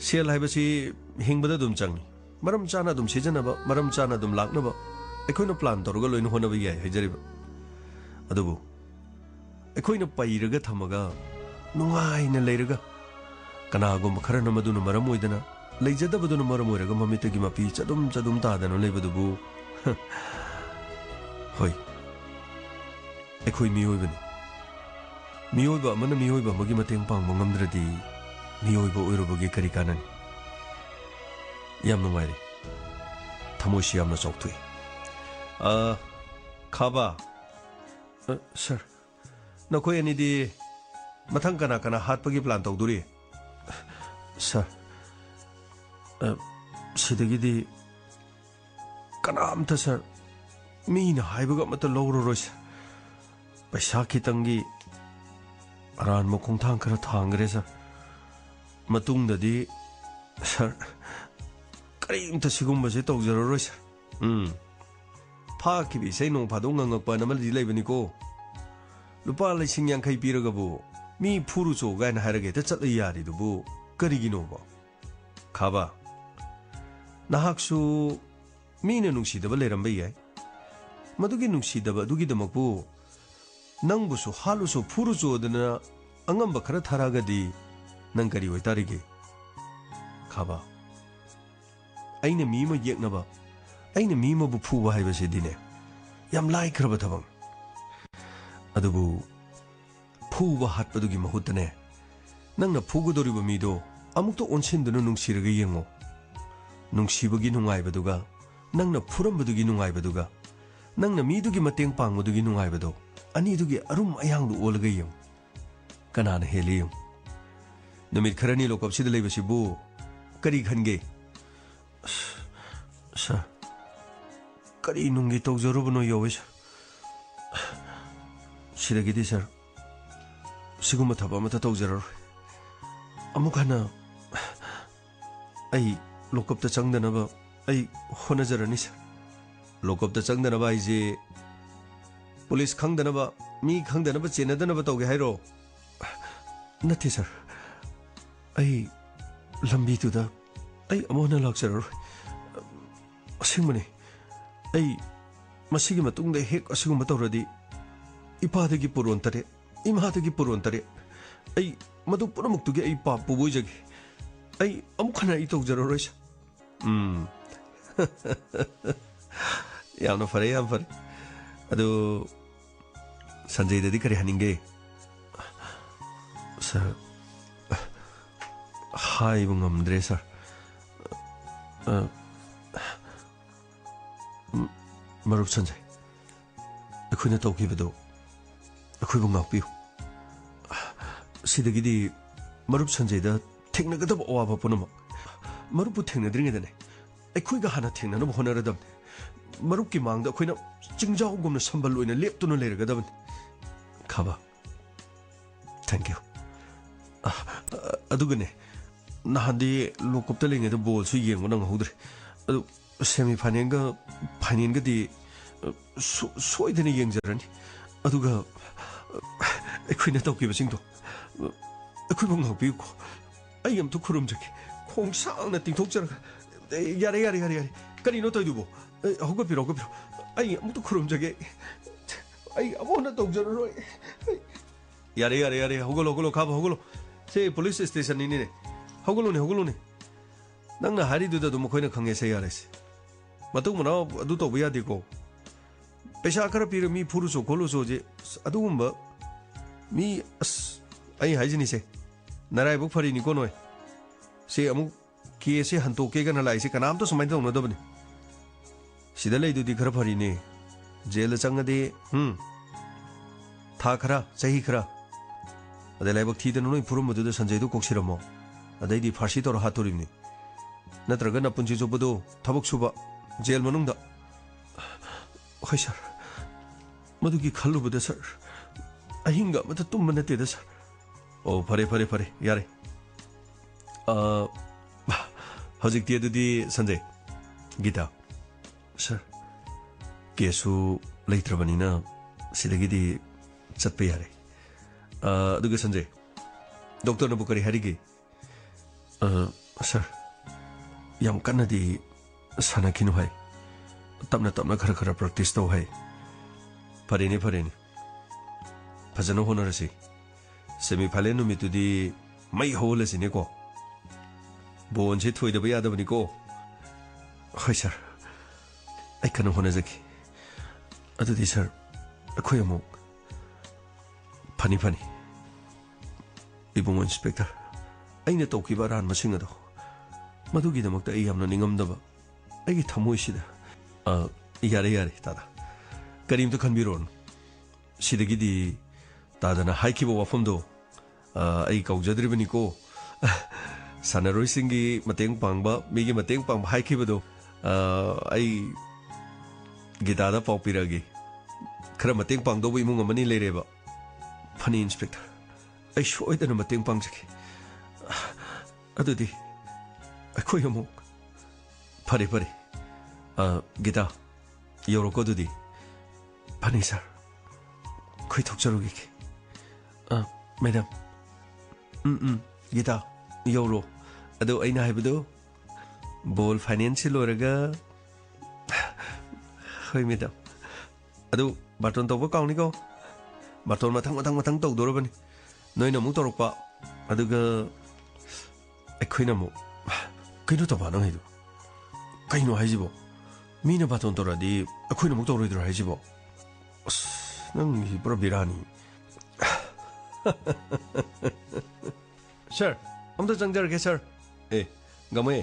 ꯁꯦꯜ ꯍꯥꯏꯕꯁꯤ ꯍꯤꯡꯕꯗ ꯑꯗꯨꯝ ꯆꯪꯏ꯫ ꯃꯔꯝ ꯆꯥꯅ ꯑꯗꯨꯝ ꯁꯤꯖꯤꯟꯅꯕ, ꯃꯔꯝ ꯆꯥꯅ ꯑꯗꯨꯝ ꯂꯥꯛꯅꯕ ꯑꯩꯈꯣꯏꯅ ꯄ꯭ꯂꯥꯟ ꯇꯧꯔꯒ ꯂꯣꯏꯅ ꯍꯣꯠꯅꯕ ꯌꯥꯏ ꯍꯥꯏꯖꯔꯤꯕ꯫ ꯑꯗꯨꯕꯨ ꯑꯩꯈꯣꯏꯅ ꯄꯩꯔꯒ ꯊꯝꯃꯒ ꯅꯨꯡꯉꯥꯏꯅ ꯂꯩꯔꯒ ꯀꯅꯥꯒꯨꯝꯕ ꯈꯔꯅ ꯃꯗꯨꯅ ꯃꯔꯝ ꯑꯣꯏꯗꯅ, ꯂꯩꯖꯗꯕꯗꯨꯅ ꯃꯔꯝ ꯑꯣꯏꯔꯒ ꯃꯃꯤꯠꯇꯒꯤ ꯃꯄꯤ ꯆꯗꯨꯝ ꯇꯥꯗꯅ ꯂꯩꯕꯗꯨꯕꯨ ꯍꯣꯏ, ꯑꯩꯈꯣꯏ ꯃꯤꯑꯣꯏꯕꯅꯤ꯫ ꯃꯤꯑꯣꯏꯕ ꯑꯃꯅ ꯃꯤꯑꯣꯏꯕ ꯑꯃꯒꯤ ꯃꯇꯦꯡ ꯄꯥꯡꯕ ꯉꯝꯗ꯭ꯔꯗꯤ ꯃꯤꯑꯣꯏꯕ ꯑꯣꯏꯔꯨꯕꯒꯤ ꯀꯔꯤ ꯀꯥꯟꯅꯅꯤ? ꯌꯥꯝ ꯅꯨꯡꯉꯥꯏꯔꯤ ꯊꯃꯣꯏꯁꯤ ꯌꯥꯝꯅ ꯆꯥꯎꯊꯣꯛꯏ ꯈꯥꯕ ꯁꯔ ꯅꯈꯣꯏ ꯑꯅꯤꯗꯤ ꯃꯊꯪ ꯀꯅꯥ ꯀꯅꯥ ꯍꯥꯠꯄꯒꯤ ꯄ꯭ꯂꯥꯟ ꯇꯧꯗꯣꯔꯤ ꯁꯔ ꯁꯤꯗꯒꯤꯗꯤ ꯀꯅꯥꯝꯇ ꯁꯔ ꯃꯤꯅ ꯍꯥꯏꯕꯒ ꯑꯃꯠꯇ ꯂꯧꯔꯔꯣꯏ ꯁꯔ ꯄꯩꯁꯥ ꯈꯤꯇꯪꯒꯤ ꯑꯔꯥꯟꯕ ꯈꯣꯡꯊꯥꯡ ꯈꯔ ꯊꯥꯡꯈ꯭ꯔꯦ ꯁꯔ ꯃꯇꯨꯡꯗꯗꯤ ꯁꯔ ꯀꯔꯤꯝꯇ ꯁꯤꯒꯨꯝꯕꯁꯦ ꯇꯧꯖꯔꯔꯣꯏ ꯁꯔ ꯐꯥꯈꯤꯕ ꯏꯁꯩ ꯅꯣꯡ ꯐꯥꯗꯣꯛ ꯉꯪꯉꯛꯄ ꯑꯃꯗꯤ ꯂꯩꯕꯅꯤꯀꯣ ꯂꯨꯄꯥ 50,000 ꯄꯤꯔꯒꯕꯨ ꯃꯤ ꯐꯨꯔꯨ ꯆꯣ ꯒꯥꯏꯅ ꯍꯥꯏꯔꯒ ꯍꯦꯛꯇ ꯆꯠꯂ ꯌꯥꯔꯤꯗꯨꯕꯨ ꯀꯔꯤꯒꯤꯅꯣꯕ ꯈꯥꯕ ꯅꯍꯥꯛꯁꯨ ꯃꯤꯅ ꯅꯨꯡꯁꯤꯗꯕ ꯂꯩꯔꯝꯕ ꯌꯥꯏ ꯃꯗꯨꯒꯤ ꯅꯨꯡꯁꯤꯗꯕ ꯑꯗꯨꯒꯤꯗꯃꯛꯄꯨ ꯅꯪꯕꯨꯁꯨ ꯍꯥꯠꯂꯨꯁꯨ ꯐꯨꯔꯨ ꯆꯣꯗꯅ ꯑꯉꯝꯕ ꯈꯔ ꯊꯥꯔꯛꯑꯒꯗꯤ ꯅꯪ ꯀꯔꯤ ꯑꯣꯏꯇꯥꯔꯤꯒꯦ ꯈꯥꯕ ꯑꯩꯅ ꯃꯤ ꯑꯃ ꯌꯦꯛꯅꯕ ꯑꯩꯅ ꯃꯤ ꯑꯃꯕꯨ ꯐꯨꯕ ꯍꯥꯏꯕꯁꯤꯗꯤꯅꯦ ꯌꯥꯝ ꯂꯥꯏꯈ꯭ꯔꯕ ꯊꯕꯛ ꯑꯗꯨꯕꯨ ꯐꯨꯕ ꯍꯥꯠꯄꯗꯨꯒꯤ ꯃꯍꯨꯠꯇꯅꯦ ꯅꯪꯅ ꯐꯨꯒꯗꯧꯔꯤꯕ ꯃꯤꯗꯣ ꯑꯃꯨꯛꯇ ꯑꯣꯟꯁꯤꯟꯗꯨꯅ ꯅꯨꯡꯁꯤꯔꯒ ꯌꯦꯡꯉꯣ ꯅꯨꯡꯁꯤꯕꯒꯤ ꯅꯨꯡꯉꯥꯏꯕꯗꯨꯒ ꯅꯪꯅ ꯐꯨꯔꯝꯕꯗꯨꯒꯤ ꯅꯨꯡꯉꯥꯏꯕꯗꯨꯒ ꯅꯪꯅ ꯃꯤꯗꯨꯒꯤ ꯃꯇꯦꯡ ꯄꯥꯡꯕꯗꯨꯒꯤ ꯅꯨꯡꯉꯥꯏꯕꯗꯣ ꯑꯅꯤꯗꯨꯒꯤ ꯑꯔꯨꯝ ꯑꯌꯥꯡꯗꯨ ꯑꯣꯜꯂꯒ ꯌꯦꯡꯉꯨ ꯀꯅꯥꯅ ꯍꯦꯜꯂꯤ ꯌꯦꯡꯉꯨ ꯅꯨꯃꯤꯠ ꯈꯔꯅꯤ ꯂꯣꯀꯞꯁꯤꯗ ꯂꯩꯕꯁꯤꯕꯨ ꯀꯔꯤ ꯈꯟꯒꯦ ꯁꯔ ꯀꯔꯤ ꯅꯨꯡꯒꯤ ꯇꯧꯖꯔꯨꯕꯅꯣ ꯌꯧꯋꯦ ꯁꯔ ꯁꯤꯗꯒꯤꯗꯤ ꯁꯔ ꯁꯤꯒꯨꯝꯕ ꯊꯕꯛ ꯑꯃꯠꯇ ꯇꯧꯖꯔꯔꯣꯏ ꯑꯃꯨꯛ ꯍꯟꯅ ꯑꯩ ꯂꯣꯀꯞꯇ ꯆꯪꯗꯅꯕ ꯑꯩ ꯍꯣꯠꯅꯖꯔꯅꯤ ꯁꯔ ꯂꯣꯀꯞꯇ ꯆꯪꯗꯅꯕ ꯍꯥꯏꯁꯦ ꯄꯨꯂꯤꯁ ꯈꯪꯗꯅꯕ ꯃꯤ ꯈꯪꯗꯅꯕ ꯆꯦꯟꯅꯗꯅꯕ ꯇꯧꯒꯦ ꯍꯥꯏꯔꯣ ꯅꯠꯇꯦ ꯁꯔ ꯑꯩ ꯂꯝꯕꯤꯗꯨꯗ ꯑꯩ ꯑꯃꯨꯛ ꯍꯟꯅ ꯂꯥꯛꯆꯔꯔꯣꯏ ꯑꯁꯦꯡꯕꯅꯤ ꯑꯩ ꯃꯁꯤꯒꯤ ꯃꯇꯨꯡꯗ ꯍꯦꯛ ꯑꯁꯤꯒꯨꯝꯕ ꯇꯧꯔꯗꯤ ꯏꯄꯥꯗꯒꯤ ꯄꯣꯔꯣꯟ 3 ꯏꯃꯥꯗꯒꯤ ꯄꯣꯔꯣꯟ 3 ꯑꯩ ꯃꯗꯨ ꯄꯨꯝꯅꯃꯛꯇꯨꯒꯤ ꯑꯩ ꯄꯥꯞ ꯄꯨꯕꯣꯏꯖꯒꯦ ꯑꯩ ꯑꯃꯨꯛ ꯍꯟꯅ ꯑꯩ ꯇꯧꯖꯔꯔꯣꯏ ꯁꯔ ꯌꯥꯝꯅ ꯐꯔꯦ ꯌꯥꯝ ꯐꯔꯦ ꯑꯗꯨ ꯁꯟꯖꯦꯗꯗꯤ ꯀꯔꯤ ꯍꯥꯏꯅꯤꯡꯒꯦ ꯁꯔ ꯍꯥꯏꯕ ꯉꯝꯗ꯭ꯔꯦ ꯁꯔ ꯃꯔꯨꯞ ꯁꯟꯖꯦ ꯑꯩꯈꯣꯏꯅ ꯇꯧꯈꯤꯕꯗꯣ ꯑꯩꯈꯣꯏꯕꯨ ꯉꯥꯛꯄꯤꯌꯨ ꯁꯤꯗꯒꯤꯗꯤ ꯃꯔꯨꯞ ꯁꯟꯖꯦꯗ ꯊꯦꯡꯅꯒꯗꯕ ꯑꯋꯥꯕ ꯄꯨꯝꯅꯃꯛ ꯃꯔꯨꯞꯄꯨ ꯊꯦꯡꯅꯗ꯭ꯔꯤꯉꯩꯗꯅꯦ ꯑꯩꯈꯣꯏꯒ ꯍꯥꯟꯅ ꯊꯦꯡꯅꯅꯕ ꯍꯣꯠꯅꯔꯗꯕꯅꯤ ꯃꯔꯨꯞꯀꯤ ꯃꯥꯡꯗ ꯑꯩꯈꯣꯏꯅ ꯆꯤꯡꯖꯥꯎꯒꯨꯝꯅ ꯁꯝꯕꯜ ꯑꯣꯏꯅ ꯂꯦꯞꯇꯨꯅ ꯂꯩꯔꯒꯗꯕꯅꯤ ꯈꯥꯕ ꯊꯦꯡꯛ ꯌꯨ ꯑꯗꯨꯒꯅꯦ ꯅꯍꯥꯟꯗꯤ ꯂꯣꯀꯞꯇ ꯂꯩꯉꯩꯗ ꯕꯣꯜꯁꯨ ꯌꯦꯡꯕ ꯅꯪꯍꯧꯗ꯭ꯔꯦ ꯑꯗꯨ ꯁꯦꯃꯤ ꯐꯥꯏꯅꯦꯜꯒ ꯐꯥꯏꯅꯦꯜꯒꯗꯤ ꯁꯣꯏꯗꯅ ꯌꯦꯡꯖꯔꯅꯤ ꯑꯗꯨꯒ ꯑꯩꯈꯣꯏꯅ ꯇꯧꯈꯤꯕꯁꯤꯡꯗꯣ ꯑꯩꯈꯣꯏꯕꯨ ꯉꯥꯛꯄꯤꯌꯨꯀꯣ ꯑꯩ ꯑꯝꯇ ꯈꯨꯔꯨꯝꯖꯒꯦ ꯈꯣꯡ ꯁꯥꯡꯅ ꯇꯤꯡꯊꯣꯛꯆꯔꯒ ꯌꯥꯔꯦ ꯌꯥꯔꯦ ꯌꯥꯔꯦ ꯌꯥꯔꯦ ꯀꯔꯤꯅꯣ ꯇꯧꯏꯗꯨꯕꯣ ꯍꯧꯒꯠꯄꯤꯔꯣ ꯍꯧꯒꯠꯄꯤꯔꯣ ꯑꯩ ꯑꯃꯨꯛꯇ ꯈꯨꯔꯨꯝꯖꯒꯦ ꯑꯩ ꯑꯃꯨꯛ ꯍꯟꯅ ꯇꯧꯖꯔꯔꯣꯏ ꯌꯥꯔꯦ ꯌꯥꯔꯦ ꯌꯥꯔꯦ ꯍꯧꯒꯠꯂꯣ ꯍꯧꯒꯠꯂꯣ ꯈꯥꯕ ꯍꯧꯒꯠꯂꯣ ꯁꯤ ꯄꯨꯂꯤꯁ ꯁ꯭ꯇꯦꯁꯟꯅꯤꯅꯦ ꯍꯧꯒꯠꯂꯨꯅꯦ ꯍꯧꯒꯠꯂꯨꯅꯦ ꯅꯪꯅ ꯍꯥꯏꯔꯤꯗꯨꯗ ꯑꯗꯨꯝ ꯃꯈꯣꯏꯅ ꯈꯪꯉꯦꯁꯦ ꯌꯥꯔꯦꯁꯦ ꯃꯇꯨꯡ ꯃꯅꯥꯎ ꯑꯗꯨ ꯇꯧꯕ ꯌꯥꯗꯦꯀꯣ ꯄꯩꯁꯥ ꯈꯔ ꯄꯤꯔ ꯃꯤ ꯐꯨꯔꯨꯆꯣ ꯈꯣꯠꯂꯨꯆꯣꯁꯦ ꯑꯗꯨꯒꯨꯝꯕ ꯃꯤ ꯑꯩ ꯍꯥꯏꯖꯤꯅꯤꯁꯦ ꯅꯔꯥꯏꯕꯛ ꯐꯔꯤꯅꯤꯀꯣ ꯅꯣꯏ ꯁꯤ ꯑꯃꯨꯛ ꯀꯦꯁꯦ ꯍꯟꯇꯣꯛꯀꯦꯒꯅ ꯂꯥꯛꯏꯁꯦ ꯀꯅꯥꯝꯇ ꯁꯨꯃꯥꯏꯅ ꯇꯧꯅꯗꯕꯅꯤ ꯁꯤꯗ ꯂꯩꯗꯨꯗꯤ ꯈꯔ ꯐꯔꯤꯅꯦ ꯖꯦꯜꯗ ꯆꯪꯉꯗꯤ ꯊꯥ ꯈꯔ ꯆꯍꯤ ꯈꯔ ꯑꯗꯩ ꯂꯥꯏꯕꯛ ꯊꯤꯗꯅ ꯅꯣꯏ ꯐꯨꯔꯝꯕꯗꯨꯗ ꯁꯟꯖꯩꯗꯨ ꯀꯣꯛꯁꯤꯔꯝꯃꯣ ꯑꯗꯩꯗꯤ ꯐꯥꯔꯁꯤ ꯇꯧꯔ ꯍꯥꯠꯇꯣꯔꯤꯕꯅꯤ ꯅꯠꯇ꯭ꯔꯒꯅ ꯄꯨꯟꯁꯤ ꯆꯨꯞꯄꯗꯣ ꯊꯕꯛ ꯁꯨꯕ ꯖꯦꯜ ꯃꯅꯨꯡꯗ ꯍꯣꯏ ꯁꯔ ꯃꯗꯨꯒꯤ ꯈꯜꯂꯨꯕꯗ ꯁꯔ ꯑꯍꯤꯡꯒ ꯑꯃꯇ ꯇꯨꯝꯕ ꯅꯠꯇꯦꯗ ꯁꯔ ꯑꯣ ꯐꯔꯦ ꯐꯔꯦ ꯐꯔꯦ ꯌꯥꯔꯦ ꯍꯧꯖꯤꯛꯇꯤ ꯑꯗꯨꯗꯤ ꯁꯟꯖꯩ ꯒꯤꯇꯥ ꯁꯔ ꯀꯦꯁꯁꯨ ꯂꯩꯇ꯭ꯔꯕꯅꯤꯅ ꯁꯤꯗꯒꯤꯗꯤ ꯆꯠꯄ ꯌꯥꯔꯦ ꯑꯗꯨꯒ ꯁꯟꯖꯩ ꯗꯣꯛꯇꯔꯅꯕꯨ ꯀꯔꯤ ꯍꯥꯏꯔꯤꯒꯦ ꯁꯔ ꯌꯥꯝ ꯀꯟꯅꯗꯤ ꯁꯥꯟꯅꯈꯤꯅꯨ ꯍꯥꯏ ꯇꯞꯅ ꯇꯞꯅ ꯈꯔ ꯈꯔ ꯄ꯭ꯔꯦꯛꯇꯤꯁ ꯇꯧ ꯍꯥꯏ ꯐꯔꯦꯅꯦ ꯐꯔꯦꯅꯦ ꯐꯖꯅ ꯍꯣꯠꯅꯔꯁꯤ ꯁꯦꯃꯤ ꯐꯥꯏꯅꯦꯜ ꯅꯨꯃꯤꯠꯇꯨꯗꯤ ꯃꯩ ꯍꯧꯍꯜꯂꯁꯤꯅꯦꯀꯣ ꯕꯣꯟꯁꯦ ꯊꯣꯏꯗꯕ ꯌꯥꯗꯕꯅꯤꯀೋ ꯍꯣꯏ ꯁꯔ ꯑꯩ ꯀꯟꯅ ꯍꯣꯠꯅꯖꯒꯦ ꯑꯗꯨꯗꯤ ꯁꯔ ꯑꯩꯈꯣꯏ ꯑꯃꯨꯛ ꯐꯅꯤ ꯏꯕꯨꯡꯉꯣ ꯏꯟꯁꯄꯦꯛꯇꯔ ꯑꯩꯅ ꯇꯧꯈꯤꯕ ꯑꯔꯥꯟꯕꯁꯤꯡ ꯑꯗꯣ ꯃꯗꯨꯒꯤꯗꯃꯛꯇ ꯑꯩ ꯌꯥꯝꯅ ꯅꯤꯡꯉꯝꯗꯕ ꯑꯩꯒꯤ ꯊꯃꯣꯏꯁꯤꯗ ꯌꯥꯔꯦ ꯇꯥꯗ ꯀꯔꯤꯝꯇ ꯈꯟꯕꯤꯔꯣꯅꯨ ꯁꯤꯗꯒꯤꯗꯤ ꯇꯥꯗꯅ ꯍꯥꯏꯈꯤꯕ ꯋꯥꯐꯝꯗꯣ ꯑꯩ ꯀꯥꯎꯖꯗ꯭ꯔꯤꯕꯅꯤꯀꯣ ꯁꯥꯟꯅꯔꯣꯏꯁꯤꯡꯒꯤ ꯃꯇꯦꯡ ꯄꯥꯡꯕ ꯃꯤꯒꯤ ꯃꯇꯦꯡ ꯄꯥꯡꯕ ꯍꯥꯏꯈꯤꯕꯗꯣ ꯑꯩ ꯒꯤꯇꯥꯗ ꯄꯥꯎ ꯄꯤꯔꯛꯑꯒꯦ ꯈꯔ ꯃꯇꯦꯡ ꯄꯥꯡꯗꯧꯕ ꯏꯃꯨꯡ ꯑꯃꯅꯤ ꯂꯩꯔꯦꯕ ꯐꯅꯤ ꯏꯟꯁꯄꯦꯛꯇꯔ ꯑꯩ ꯁꯣꯏꯗꯅ ꯃꯇꯦꯡ ꯄꯥꯡꯖꯒꯦ ꯑꯗꯨꯗꯤ ꯑꯩꯈꯣꯏ ꯑꯃꯨꯛ ꯐꯔꯦ ꯒꯤꯇꯥ ꯌꯧꯔꯣꯀꯣ ꯑꯗꯨꯗꯤ ꯐꯅꯤ ꯁꯥꯔ ꯑꯩꯈꯣꯏ ꯊꯣꯛꯆꯔꯨꯈꯤꯒꯦ ꯃꯦꯗꯥꯝ ꯒꯤꯇꯥ ꯌꯧꯔꯣ ꯑꯗꯣ ꯑꯩꯅ ꯍꯥꯏꯕꯗꯣ ꯕꯣꯜ ꯐꯥꯏꯅꯦꯜꯁꯤ ꯂꯣꯏꯔꯒ ꯍꯣꯏ ꯃꯦꯗꯥꯝ ꯑꯗꯨ ꯕꯥꯔꯇꯣꯟ ꯇꯧꯕ ꯀꯥꯎꯅꯤꯀꯣ ꯕꯥꯔꯇꯣꯟ ꯃꯊꯪ ꯇꯧꯗꯣꯔꯕꯅꯤ ꯅꯣꯏꯅ ꯑꯃꯨꯛ ꯇꯧꯔꯛꯄ ꯑꯗꯨꯒ ꯑꯩꯈꯣꯏꯅ ꯑꯃꯨꯛ ꯀꯩꯅꯣ ꯇꯧꯕ ꯅꯪ ꯍꯥꯏꯗꯣ ꯀꯩꯅꯣ ꯍꯥꯏꯁꯤꯕꯣ ꯃꯤꯅ ꯕꯥꯔꯇꯣꯟ ꯇꯧꯔꯛꯑꯗꯤ ꯑꯩꯈꯣꯏꯅ ꯑꯃꯨꯛ ꯇꯧꯔꯣꯏꯗ꯭ꯔꯣ ꯍꯥꯏꯁꯤꯕꯣ ꯑꯁ ꯅꯪꯒꯤ ꯄꯨꯔꯥ ꯕꯤꯔꯥꯅꯤ ꯁꯥꯔ ꯑꯝꯇ ꯆꯪꯖꯔꯒꯦ ꯁꯥꯔ ꯉꯝꯃꯣꯏ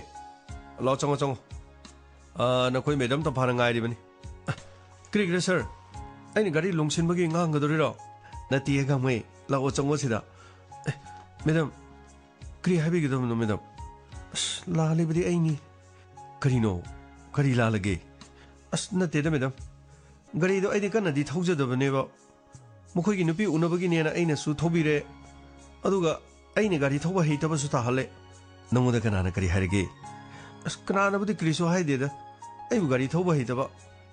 ꯂꯥꯛꯑꯣ ꯆꯪꯉꯣ ꯅꯈꯣꯏ ꯃꯦꯗꯥꯝ ꯇꯝꯐꯥꯅ ꯉꯥꯏꯔꯤꯕꯅꯤ ꯀꯔꯤꯒꯤꯔ ꯁꯥꯔ ꯑꯩꯅ ꯒꯥꯔꯤ ꯂꯣꯡꯁꯤꯟꯕꯒꯤ ꯉꯥꯡꯒꯗꯣꯔꯤꯔꯣ ꯅꯠꯇꯦ ꯉꯝꯃꯣꯏ ꯂꯥꯛꯑꯣ ꯆꯪꯉꯣ ꯁꯤꯗ ꯃꯦꯗꯥꯝ ꯀꯔꯤ ꯍꯥꯏꯕꯤꯒꯗꯕꯅꯣ ꯃꯦꯗꯥꯝ ꯑꯁ ꯂꯥꯜꯂꯤꯕꯗꯤ ꯑꯩꯅꯤ ꯀꯔꯤꯅꯣ ꯀꯔꯤ ꯂꯥꯜꯂꯒꯦ ꯑꯁ ꯅꯠꯇꯦꯗ ꯃꯦꯗꯥꯝ ꯒꯥꯔꯤꯗꯣ ꯑꯩꯗꯤ ꯀꯟꯅꯗꯤ ꯊꯧꯖꯗꯕꯅꯦꯕ ꯃꯈꯣꯏꯒꯤ ꯅꯨꯄꯤ ꯎꯅꯕꯒꯤꯅꯦꯅ ꯑꯩꯅꯁꯨ ꯊꯧꯕꯤꯔꯦ ꯑꯗꯨꯒ ꯑꯩꯅ ꯒꯥꯔꯤ ꯊꯧꯕ ꯍꯩꯇꯕꯁꯨ ꯇꯥꯍꯜꯂꯦ ꯅꯪꯉꯣꯟꯗ ꯀꯅꯥꯅ ꯀꯔꯤ ꯍꯥꯏꯔꯒꯦ ꯑꯁ ꯀꯅꯥꯅꯕꯨꯗꯤ ꯀꯔꯤꯁꯨ ꯍꯥꯏꯗꯦꯗ ꯑꯩꯕꯨ ꯒꯥꯔꯤ ꯊꯧꯕ ꯍꯩꯇꯕ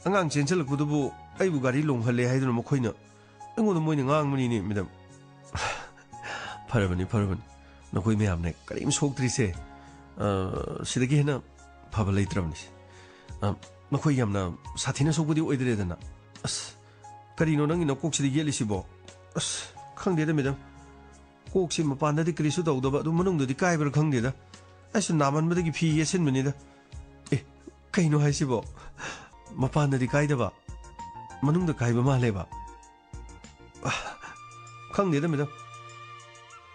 ꯑꯉꯥꯡ ꯆꯦꯟꯁꯤꯜꯂꯛꯄꯗꯨꯕꯨ ꯑꯩꯕꯨ ꯒꯥꯔꯤ ꯂꯣꯡꯍꯜꯂꯦ ꯍꯥꯏꯗꯨꯅ ꯃꯈꯣꯏꯅ ꯑꯩꯉꯣꯟꯗ ꯃꯣꯏꯅ ꯉꯥꯡꯕꯅꯤꯅꯦ ꯃꯦꯗꯥꯝ ꯐꯔꯕꯅꯤ ꯅꯈꯣꯏ ꯃꯌꯥꯝꯅ ꯀꯔꯤꯝ ꯁꯣꯛꯇ꯭ꯔꯤꯁꯦ ꯁꯤꯗꯒꯤ ꯍꯦꯟꯅ ꯐꯕ ꯂꯩꯇ꯭ꯔꯕꯅꯤ ꯅꯈꯣꯏ ꯌꯥꯝꯅ ꯁꯥꯊꯤꯅ ꯁꯣꯛꯄꯗꯤ ꯑꯣꯏꯗ꯭ꯔꯦꯗꯅ ꯑꯁ ꯀꯔꯤꯅꯣ ꯅꯪꯒꯤ ꯅꯀꯣꯛꯁꯤꯗ ꯌꯦꯠꯂꯤꯁꯤꯕꯣ ꯑꯁ ꯈꯪꯗꯦꯗ ꯃꯦꯗꯥꯝ ꯀꯣꯛꯁꯤ ꯃꯄꯥꯟꯗꯗꯤ ꯀꯔꯤꯁꯨ ꯇꯧꯗꯕ ꯑꯗꯨ ꯃꯅꯨꯡꯗꯗꯤ ꯀꯥꯏꯕ꯭ꯔꯥ ꯈꯪꯗꯦꯗ ꯑꯩꯁꯨ ꯅꯥꯃꯟꯕꯗꯒꯤ ꯐꯤ ꯌꯦꯠꯁꯤꯟꯕꯅꯤꯗ ꯀꯩꯅꯣ ꯍꯥꯏꯁꯤꯕꯣ ꯃꯄꯥꯟꯗꯗꯤ ꯀꯥꯏꯗꯕ ꯃꯅꯨꯡꯗ ꯀꯥꯏꯕ ꯃꯥꯜꯂꯦꯕ ꯈꯪꯗꯦꯗ ꯃꯦꯗꯥꯝ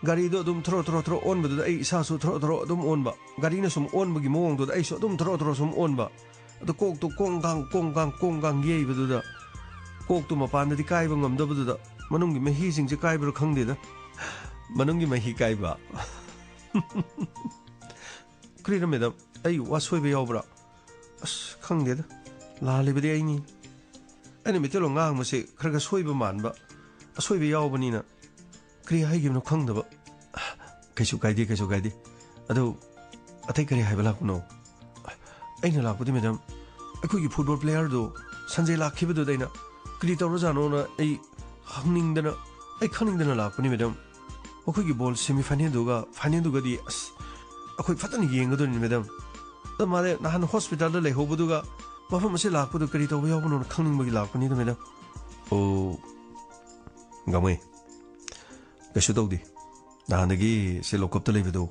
ꯒꯥꯔꯤꯗꯣ ꯑꯗꯨꯝ ꯊꯣꯔꯣ ꯑꯣꯟꯕꯗꯨꯗ ꯑꯩ ꯏꯁꯥꯁꯨ ꯊꯣꯔꯣ ꯑꯗꯨꯝ ꯑꯣꯟꯕ ꯒꯥꯔꯤꯅ ꯁꯨꯝ ꯑꯣꯟꯕꯒꯤ ꯃꯑꯣꯡꯗꯨꯗ ꯑꯩꯁꯨ ꯑꯗꯨꯝ ꯊꯣꯔꯣ ꯁꯨꯝ ꯑꯣꯟꯕ ꯑꯗꯨ ꯀꯣꯛꯇꯨ ꯀꯣꯡꯒꯥꯡ ꯌꯩꯕꯗꯨꯗ ꯀꯣꯛꯇꯨ ꯃꯄꯥꯟꯗꯗꯤ ꯀꯥꯏꯕ ꯉꯝꯗꯕꯗꯨꯗ ꯃꯅꯨꯡꯒꯤ ꯃꯍꯤꯁꯤꯡꯁꯦ ꯀꯥꯏꯕ꯭ꯔꯥ ꯈꯪꯗꯦꯗ ꯃꯅꯨꯡꯒꯤ ꯃꯍꯤ ꯀꯥꯏꯕ ꯀꯔꯤꯅꯣ ꯃꯦꯗꯥꯝ ꯑꯩ ꯋꯥꯁꯣꯏꯕ ꯌꯥꯎꯕ꯭ꯔꯥ ꯑꯁ ꯈꯪꯗꯦꯗ ꯂꯥꯜꯂꯤꯕꯗꯤ ꯑꯩꯅꯤ ꯑꯩꯅ ꯃꯩꯇꯩꯂꯣꯟ ꯉꯥꯡꯕꯁꯦ ꯈꯔ ꯁꯣꯏꯕ ꯃꯥꯟꯕ ꯑꯁꯣꯏꯕ ꯌꯥꯎꯕꯅꯤꯅ ꯀꯔꯤ ꯍꯥꯏꯈꯤꯕꯅꯣ ꯈꯪꯗꯕ ꯀꯩꯁꯨ ꯀꯥꯏꯗꯦ ꯑꯗꯨ ꯑꯇꯩ ꯀꯔꯤ ꯍꯥꯏꯕ ꯂꯥꯛꯄꯅꯣ ꯑꯩꯅ ꯂꯥꯛꯄꯗꯤ ꯃꯦꯗꯥꯝ ꯑꯩꯈꯣꯏꯒꯤ ꯐꯨꯠꯕꯣꯜ ꯄ꯭ꯂꯦꯌꯔꯗꯣ ꯁꯟꯖꯦ ꯂꯥꯛꯈꯤꯕꯗꯨꯗ ꯑꯩꯅ ꯀꯔꯤ ꯇꯧꯔꯖꯥꯠꯅꯣꯅ ꯑꯩ ꯈꯪꯅꯤꯡꯗꯅ ꯂꯥꯛꯄꯅꯤ ꯃꯦꯗꯥꯝ ꯃꯈꯣꯏꯒꯤ ꯕꯣꯜ ꯐꯥꯏꯅꯦꯜꯗꯨꯒꯗꯤ ꯑꯁ ꯑꯩꯈꯣꯏ ꯐꯖꯅ ꯌꯦꯡꯒꯗꯣꯏꯅꯤ ꯃꯦꯗꯥꯝ ꯑꯗꯣ ꯃꯥꯗꯤ ꯅꯍꯥꯟ ꯍꯣꯁꯄꯤꯇꯥꯜꯗ ꯂꯩꯍꯧꯕꯗꯨꯒ ꯃꯐꯝ ꯑꯁꯤ ꯂꯥꯛꯄꯗꯨ ꯀꯔꯤ ꯇꯧꯕ ꯌꯥꯎꯕꯅꯣꯅ ꯈꯪꯅꯤꯡꯕꯒꯤ ꯂꯥꯛꯄꯅꯤꯗ ꯃꯦꯗꯥꯝ ꯑꯣ ꯉꯝꯃꯣꯏ ꯀꯩꯁꯨ ꯇꯧꯗꯦ ꯅꯍꯥꯟꯗꯒꯤ ꯁꯤ ꯂꯣꯀꯞꯇ ꯂꯩꯕꯗꯣ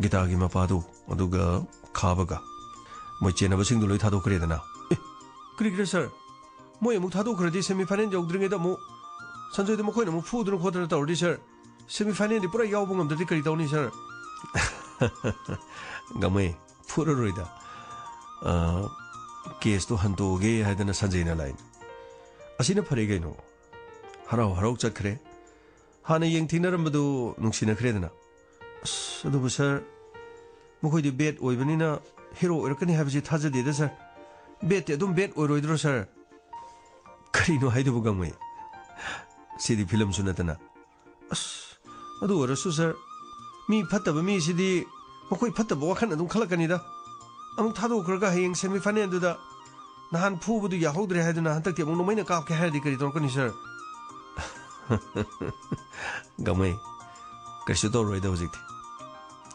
ꯒꯤꯇꯥꯒꯤ ꯃꯄꯥꯗꯣ ꯑꯗꯨꯒ ꯈꯥꯕꯒ ꯃꯣꯏ ꯆꯦꯟꯅꯕꯁꯤꯡꯗꯣ ꯂꯣꯏ ꯊꯥꯗꯣꯛꯈ꯭ꯔꯦꯗꯅ ꯀꯔꯤꯒꯤꯔ ꯁꯥꯔ ꯃꯣꯏ ꯑꯃꯨꯛ ꯊꯥꯗꯣꯛꯈ꯭ꯔꯗꯤ ꯁꯦꯃꯤꯐꯥꯏꯅꯦꯜ ꯌꯧꯗ꯭ꯔꯤꯉꯩꯗ ꯑꯃꯨꯛ ꯁꯟꯖꯣꯏꯗ ꯃꯈꯣꯏꯅ ꯑꯃꯨꯛ ꯐꯨꯗꯅ ꯈꯣꯠꯇꯅ ꯇꯧꯔꯗꯤ ꯁꯥꯔ ꯁꯦꯃꯤꯐꯥꯏꯅꯦꯜꯗꯤ ꯄꯨꯔꯥ ꯌꯥꯎꯕ ꯉꯝꯗ꯭ꯔꯗꯤ ꯀꯔꯤ ꯇꯧꯅꯤ ꯁꯥꯔ ꯉꯝꯃꯣꯏ ꯐꯨꯔꯔꯣꯏꯗ ꯀꯦꯁꯇꯣ ꯍꯟꯇꯣꯛꯑꯒꯦ ꯍꯥꯏꯗꯅ ꯁꯟꯖꯩꯅ ꯂꯥꯛꯏꯅꯤ ꯑꯁꯤꯅ ꯐꯔꯦ ꯀꯩꯅꯣ ꯍꯔꯥꯎ ꯆꯠꯈ꯭ರೆ ꯍꯥꯟꯅ ꯌꯦꯡꯊꯤꯅꯔꯝꯕꯗꯨ ꯅꯨꯡꯁꯤꯅꯈ꯭ꯔꯦꯗꯅ ꯑꯁ ꯑꯗꯨꯕꯨ ꯁꯥꯔ ꯃꯈꯣꯏꯗꯤ ꯕꯦꯠ ꯑꯣꯏꯕꯅꯤꯅ ꯍꯦꯔꯣ ꯑꯣꯏꯔꯛꯀꯅꯤ ꯍꯥꯏꯕꯁꯤ ꯊꯥꯖꯗꯦꯗ ꯁꯥꯔ ꯕꯦꯠꯇꯤ ꯑꯗꯨꯝ ꯕꯦꯠ ꯑꯣꯏꯔꯣꯏꯗ꯭ꯔꯣ ꯁꯥꯔ ꯀꯔꯤꯅꯣ ꯍꯥꯏꯗꯨꯕꯨ ꯉꯝꯃꯣꯏ ꯁꯤꯗꯤ ꯐꯤꯂꯝꯁꯨ ꯅꯠꯇꯅ ꯑꯁ ꯑꯗꯨ ꯑꯣꯏꯔꯁꯨ ꯁꯥꯔ ꯃꯤ ꯐꯠꯇꯕ ꯃꯤꯁꯤꯗꯤ ꯃꯈꯣꯏ ꯐꯠꯇꯕ ꯋꯥꯈꯜ ꯑꯗꯨꯝ ꯈꯜꯂꯛꯀꯅꯤꯗ ꯑꯃꯨꯛ ꯊꯥꯗꯣꯛꯈ꯭ꯔꯒ ꯍꯌꯦꯡ ꯁꯦꯃꯤꯐꯥꯏꯅꯦꯜꯗꯨꯗ ꯅꯍꯥꯟ ꯐꯨꯕꯗꯨ ꯌꯥꯍꯧꯗ꯭ꯔꯦ ꯍꯥꯏꯗꯨꯅ ꯍꯟꯗꯛꯇꯤ ꯑꯃꯨꯛ ꯅꯣꯡꯃꯩꯅ ꯀꯥꯞꯀꯦ ꯍꯥꯏꯔꯗꯤ ꯀꯔꯤ ꯇꯧꯔꯛꯀꯅꯤ ꯁꯥꯔ ꯉꯝꯃꯣꯏ ꯀꯩꯁꯨ ꯇꯧꯔꯣꯏꯗ ꯍꯧꯖꯤꯛꯇꯤ